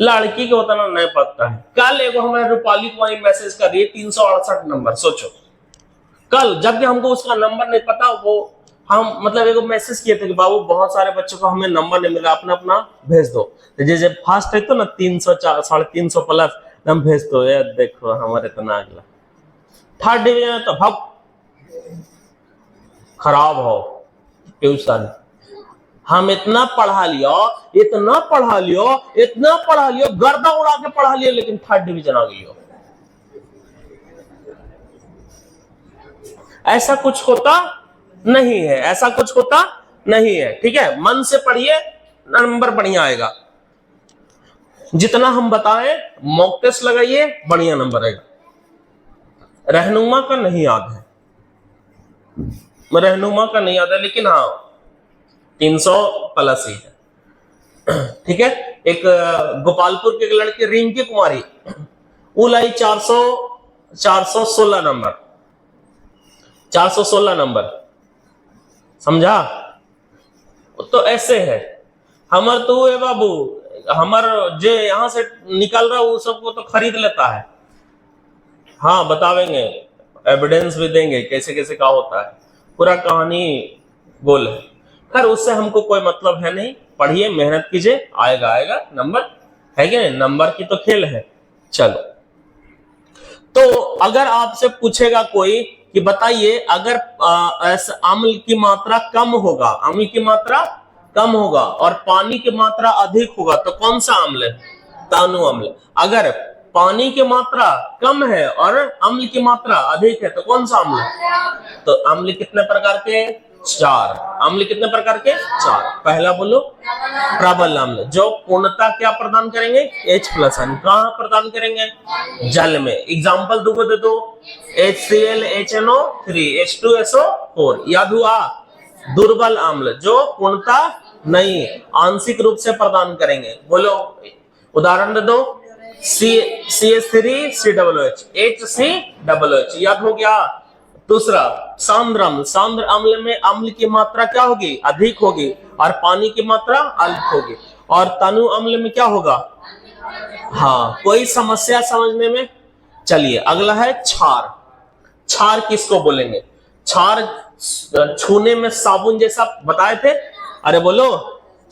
लड़की को उतना नहीं पता है। कल एगो हमारे रूपाली को वही मैसेज कर रही है 368 नंबर। सोचो, कल जबकि हमको उसका नंबर नहीं पता, वो हम मतलब एगो मैसेज किए थे कि बाबू बहुत सारे बच्चों को हमें नंबर नहीं मिला, अपना अपना भेज दो। तो जैसे फास्ट है तो ना 300 350 प्लस हम भेज दो। यार देखो हमारे इतना अगला 3rd डिवीजन है तो भग खराब हो ट्यूशन। हम इतना पढ़ा लियो, इतना पढ़ा लियो, इतना पढ़ा लियो, गर्दा उड़ा के पढ़ा लियो, लेकिन 3rd डिवीजन आ गई हो। ऐसा कुछ होता नहीं है, ऐसा कुछ होता नहीं है। ठीक है, मन से पढ़िए, नंबर बढ़िया आएगा। जितना हम बताएं मॉक टेस्ट लगाइए, बढ़िया नंबर आएगा। रहनुमा का नहीं याद है, रहनुमा का नहीं याद है, लेकिन हाँ 300 प्लस ही है। ठीक है। एक गोपालपुर की एक लड़की रिंकी कुमारी, वो लाई 416 नंबर, 416 नंबर, समझा। तो ऐसे है हमर तो है बाबू, हमर जो यहां से निकल रहा वो सबको तो खरीद लेता है। हाँ बतावेंगे, एविडेंस भी देंगे कैसे कैसे क्या होता है, पूरा कहानी बोल है। खैर उससे हमको कोई मतलब है नहीं, पढ़िए मेहनत कीजिए, आएगा आएगा नंबर, है क्या नहीं, नंबर की तो खेल है। चलो, तो अगर आपसे पूछेगा कोई कि बताइए अगर अम्ल की मात्रा कम होगा, अम्ल की मात्रा कम होगा और पानी की मात्रा अधिक होगा तो कौन सा अम्ल है? तानु अम्ल। अगर पानी की मात्रा कम है और अम्ल की मात्रा अधिक है तो कौन सा अम्ल है? तो अम्ल कितने प्रकार के? 4। अम्ल कितने प्रकार के? 4। पहला बोलो प्रबल अम्ल, जो पूर्णता क्या प्रदान करेंगे? H+ ion. कहां प्रदान करेंगे? जल में। एग्जांपल दूंगा दे दो, HCl HNO3 H2SO4। याद हुआ? दुर्बल अम्ल, जो पूर्णता नहीं आंशिक रूप से प्रदान करेंगे। बोलो उदाहरण दे दो, CH3 COOH HCOOH। याद हो गया? दूसरा सांद्र अम्ल, सांद्र अम्ल में अम्ल की मात्रा क्या होगी? अधिक होगी और पानी की मात्रा अल्प होगी। और तनु अम्ल में क्या होगा? हाँ, कोई समस्या समझने में? चलिए अगला है क्षार। क्षार किसको बोलेंगे? क्षार छूने में साबुन जैसा बताए थे। अरे बोलो,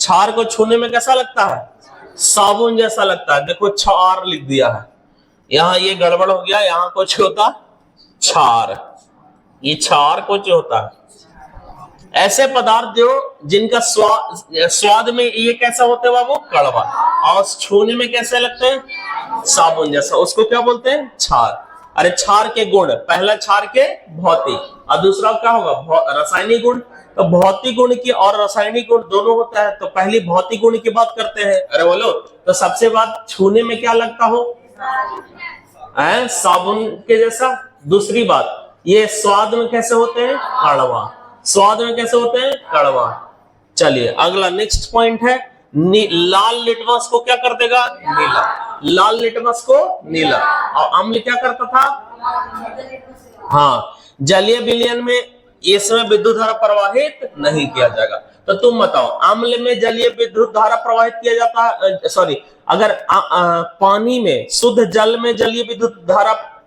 क्षार को छूने में कैसा लगता है? साबुन जैसा लगता है। देखो क्षार लिख दिया है, यहाँ ये गड़बड़ हो गया, यहाँ कुछ होता क्षार, ये क्षार कुछ होता है। ऐसे पदार्थ जो जिनका स्वाद में ये कैसा होता है बाबू? कड़वा, और छूने में कैसे लगते हैं? साबुन जैसा, उसको क्या बोलते हैं? क्षार। अरे क्षार के गुण, पहला क्षार के भौतिक और दूसरा क्या होगा? रासायनिक गुण। तो भौतिक गुण की और रासायनिक गुण दोनों होता है, तो पहली भौतिक गुण की बात करते हैं। अरे बोलो, तो सबसे बात छूने में क्या लगता हो? साबुन के जैसा। दूसरी बात, ये स्वाद में कैसे होते हैं? कड़वा। स्वाद में कैसे होते हैं? कड़वा। चलिए अगला नेक्स्ट पॉइंट है, लाल लिटमस को क्या कर देगा? नीला। लाल लिटमस को नीला। और अम्ल क्या करता था? हाँ, जलीय विलयन में इसमें विद्युत धारा प्रवाहित नहीं किया जाएगा। तो तुम बताओ, अम्ल में जलीय विद्युत धारा प्रवाहित किया जाता है? सॉरी, अगर पानी में, शुद्ध जल में जलीय विद्युत धारा,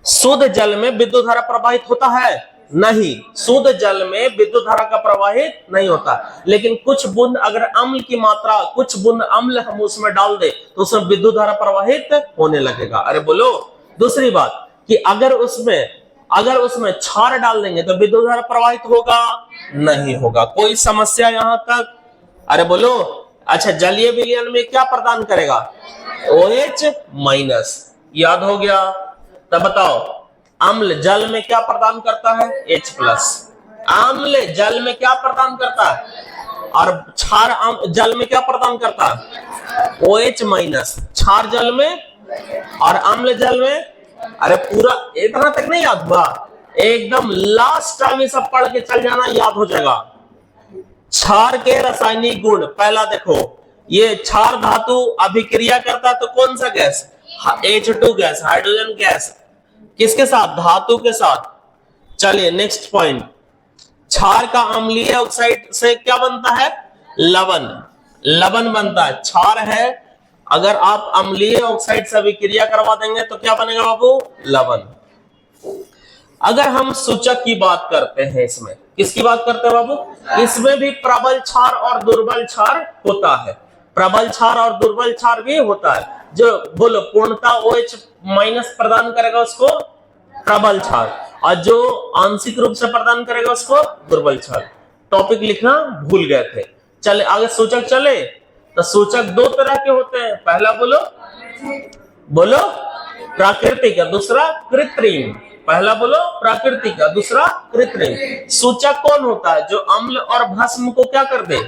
शुद्ध जल में विद्युत धारा प्रवाहित होता है? नहीं, शुद्ध जल में विद्युत धारा का प्रवाहित नहीं होता। लेकिन कुछ बूंद, अगर अम्ल की मात्रा, कुछ बूंद अम्ल हम उसमें डाल दे तो उसमें विद्युत धारा प्रवाहित होने लगेगा। अरे बोलो। दूसरी बात कि अगर उसमें क्षार डाल देंगे तो विद्युत धारा प्रवाहित होगा? नहीं होगा। कोई समस्या यहां तक? अरे बोलो। अच्छा, जलीय विलयन में क्या प्रदान करेगा? OH-। याद हो गया? तब बताओ, अम्ल जल में क्या प्रदान करता है? H+। अम्ल जल में क्या प्रदान करता है? और क्षार जल में क्या प्रदान करता है? OH-। क्षार जल में और अम्ल जल में। अरे पूरा इतना तक नहीं याद हुआ? एकदम लास्ट टाइम ये सब पढ़ के चल जाना, याद हो जाएगा। क्षार के रासायनिक गुण, पहला देखो, ये क्षार धातु अभिक्रिया करता है तो कौन सा gas? H2 gas, hydrogen gas. किसके साथ? धातु के साथ। चलिए नेक्स्ट पॉइंट, क्षार का अम्लीय ऑक्साइड से क्या बनता है? लवण। लवण बनता है। क्षार है, अगर आप अम्लीय ऑक्साइड से अभिक्रिया करवा देंगे तो क्या बनेगा बाबू? लवण। अगर हम सूचक की बात करते हैं, इसमें किसकी बात करते हैं बाबू? इसमें भी प्रबल क्षार और दुर्बल क्षार होता है। प्रबल क्षार और दुर्बल क्षार भी होता है। जो बोलो पूर्णता OH- प्रदान करेगा उसको प्रबल क्षार, और जो आंशिक रूप से प्रदान करेगा उसको दुर्बल क्षार। टॉपिक लिखना भूल गए थे। चले आगे, सूचक चले। तो सूचक दो तरह के होते हैं, पहला बोलो प्राकृतिक, दूसरा कृत्रिम। पहला बोलो प्राकृतिक, दूसरा कृत्रिम। सूचक कौन होता है? जो अम्ल और भस्म को क्या कर दे,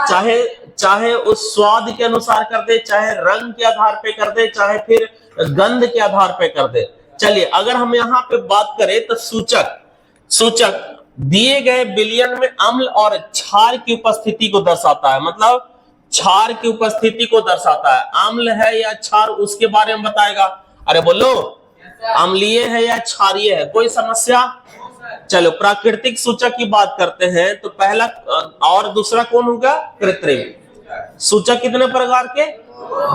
चाहे चाहे उस स्वाद के अनुसार कर दे, चाहे रंग के आधार पे कर दे, चाहे फिर गंध के आधार पे कर दे। चलिए अगर हम यहाँ पे बात करें तो सूचक दिए गए विलयन में अम्ल और क्षार की उपस्थिति को दर्शाता है, मतलब क्षार की उपस्थिति को दर्शाता है। अम्ल है या क्षार उसके बारे में बताएगा। अरे बोलो, अम्लीय है या क्षारीय है, कोई समस्या? चलो प्राकृतिक सूचक की बात करते हैं तो पहला और दूसरा कौन होगा? कृत्रिम। सूचक कितने प्रकार के?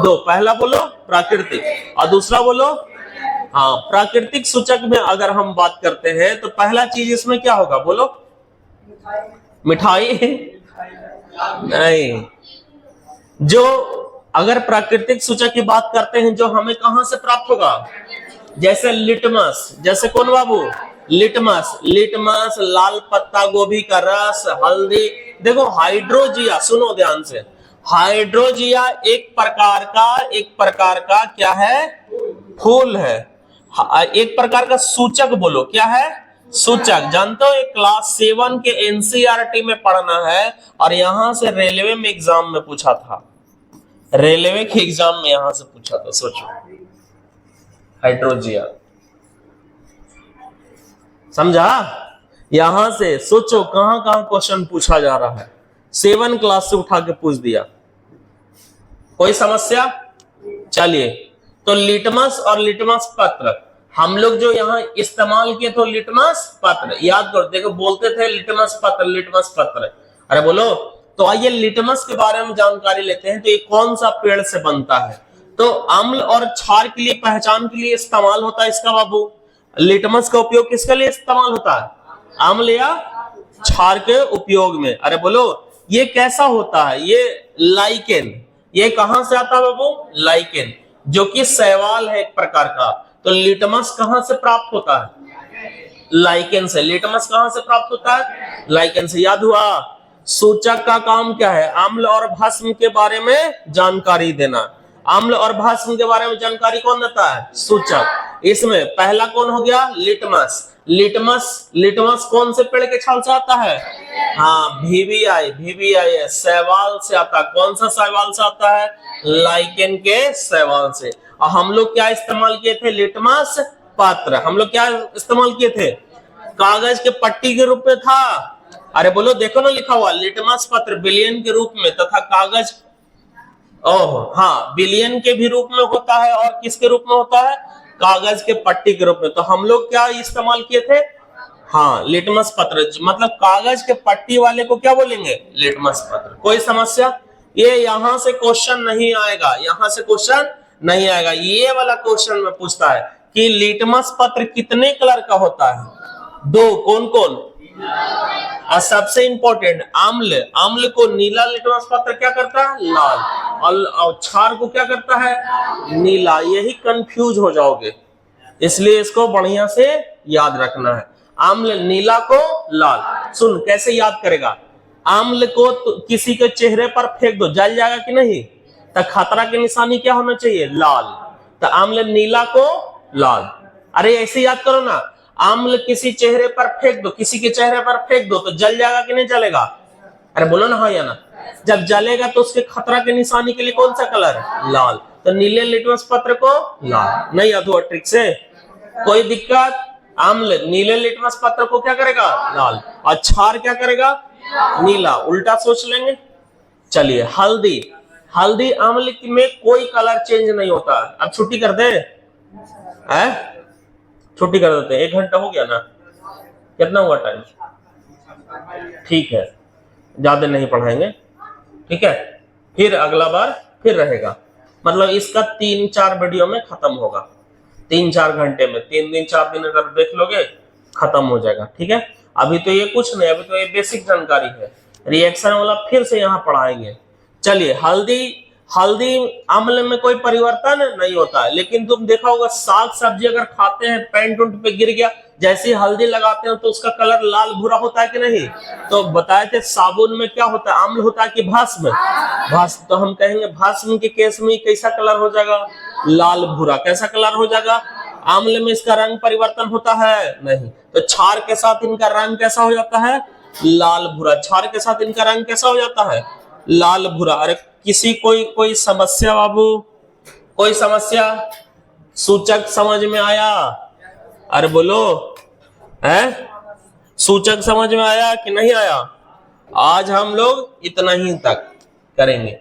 दो। पहला बोलो प्राकृतिक और दूसरा बोलो, हाँ प्राकृतिक सूचक में अगर हम बात करते हैं तो पहला चीज इसमें क्या होगा? बोलो। मिठाई नहीं। जो अगर प्राकृतिक सूचक की बात करते हैं जो हमें कहां से प्राप्त होगा, जैसे लिटमस, जैसे कौन बाबू? लिटमस, लाल पत्ता गोभी का रस, हल्दी। देखो हाइड्रोजिया, सुनो ध्यान से, हाइड्रोजिया एक प्रकार का क्या है? फूल है। एक प्रकार का सूचक बोलो, क्या है? सूचक। जानते हो एक क्लास 7 के एनसीईआरटी में पढ़ना है और यहां से रेलवे में एग्जाम में पूछा था, रेलवे के एग्जाम में यहां से पूछा था। सोचो हाइड्रोजिया, समझा? यहां से सोचो कहां कहां क्वेश्चन पूछा जा रहा है। 7 क्लास से उठा के पूछ दिया, कोई समस्या? चलिए तो लिटमस और लिटमस पत्र हम लोग जो यहाँ इस्तेमाल किए तो लिटमस पत्र याद करो। देखो बोलते थे लिटमस पत्र। अरे बोलो, तो आइए लिटमस के बारे में जानकारी लेते हैं। तो ये कौन सा पेड़ से बनता है? तो अम्ल और क्षार के लिए पहचान के लिए इस्तेमाल होता है इसका बाबू। लिटमस का उपयोग किसके लिए इस्तेमाल होता है? अम्ल या क्षार के उपयोग में। अरे बोलो, ये कैसा होता है? ये लाइकेन, ये कहां से आता है बाबू? लाइकेन, जो कि शैवाल है एक प्रकार का। तो लिटमस कहां से प्राप्त होता है? लाइकेन से। लिटमस कहां से प्राप्त होता है? लाइकेन से। याद हुआ? सूचक का काम क्या है? अम्ल और भस्म के बारे में जानकारी देना। अम्ल और भस्म के बारे में जानकारी कौन देता है? सूचक। इसमें पहला कौन हो गया? लिटमस कौन से पेड़ के छाल से आता है? हाँ VVI शैवाल से आता है। कौन सा शैवाल से आता है? लाइकेन के शैवाल से। और हम लोग क्या इस्तेमाल किए थे? लिटमस पत्र। हम लोग क्या इस्तेमाल किए थे? कागज के पट्टी के रूप में था। अरे बोलो, देखो ना लिखा हुआ लिटमस पत्र विलयन के रूप में तथा कागज, ओह हाँ, विलयन के भी रूप में होता है और किसके रूप में होता है? कागज के पट्टी के रूप में। तो हम लोग क्या इस्तेमाल किए थे? हाँ लिटमस पत्र, मतलब कागज के पट्टी वाले को क्या बोलेंगे? लिटमस पत्र। कोई समस्या? ये यहां से क्वेश्चन नहीं आएगा, यहां से क्वेश्चन नहीं आएगा। ये वाला क्वेश्चन में पूछता है कि लिटमस पत्र कितने कलर का होता है? 2। कौन कौन? और सबसे इंपॉर्टेंट अम्ल को नीला लिटमस पत्र क्या करता है? लाल। और क्षार को क्या करता है? नीला। यही कंफ्यूज हो जाओगे, इसलिए इसको बढ़िया से याद रखना है। अम्ल नीला को लाल। सुन कैसे याद करेगा? अम्ल को किसी के चेहरे पर फेंक दो, जल जाएगा कि नहीं? तो खतरा की निशानी क्या होना चाहिए? लाल। तो अम्ल नीला को लाल। अरे ऐसे याद करो ना, अम्ल किसी चेहरे पर फेंक दो, किसी के चेहरे पर फेंक दो तो जल जाएगा कि नहीं जलेगा? अरे बोलो ना हाँ या ना। जब जलेगा तो उसके खतरा की निशानी के लिए कौन सा कलर है? लाल। तो नीले लिटमस पत्र को लाल। नहीं याद हुआ ट्रिक से? कोई दिक्कत? अम्ल नीले लिटमस पत्र को क्या करेगा? लाल। और क्षार क्या करेगा? नीला। उल्टा सोच लेंगे। चलिए हल्दी अम्ल में कोई कलर चेंज नहीं होता। अब छुट्टी कर दे? छुट्टी कर देते हैं। 1 घंटा हो गया ना? कितना हुआ टाइम? ठीक है, ज्यादा नहीं पढ़ाएंगे, ठीक है? फिर अगला बार फिर रहेगा, मतलब इसका 3-4 वीडियो में खत्म होगा। 3-4 घंटे में 3 दिन 4 दिन अगर देख लोगे खत्म हो जाएगा, ठीक है? अभी तो ये कुछ नहीं, अभी तो ये बेसिक जानकारी है। रिएक्शन वाला फिर से यहाँ पढ़ाएंगे। चलिए हल्दी अम्ल में कोई परिवर्तन नहीं होता है, लेकिन तुम देखा होगा साग सब्जी अगर खाते हैं पैंट उंट पे गिर गया, जैसे हल्दी लगाते हो तो उसका कलर लाल भूरा होता है कि नहीं? तो बताए थे साबुन में क्या होता है? अम्ल होता है कि भस्म? भस्म। तो हम कहेंगे भस्म के केस में कैसा कलर हो जाएगा? लाल भूरा। कैसा कलर हो जाएगा? अम्ल में इसका रंग परिवर्तन होता है? नहीं। तो क्षार के साथ इनका रंग कैसा हो जाता है? लाल भूरा। क्षार के साथ इनका रंग कैसा हो जाता है? लाल भूरा। अरे किसी कोई समस्या बाबू, कोई समस्या? सूचक समझ में आया? अरे बोलो, है सूचक समझ में आया कि नहीं आया? आज हम लोग इतना ही तक करेंगे।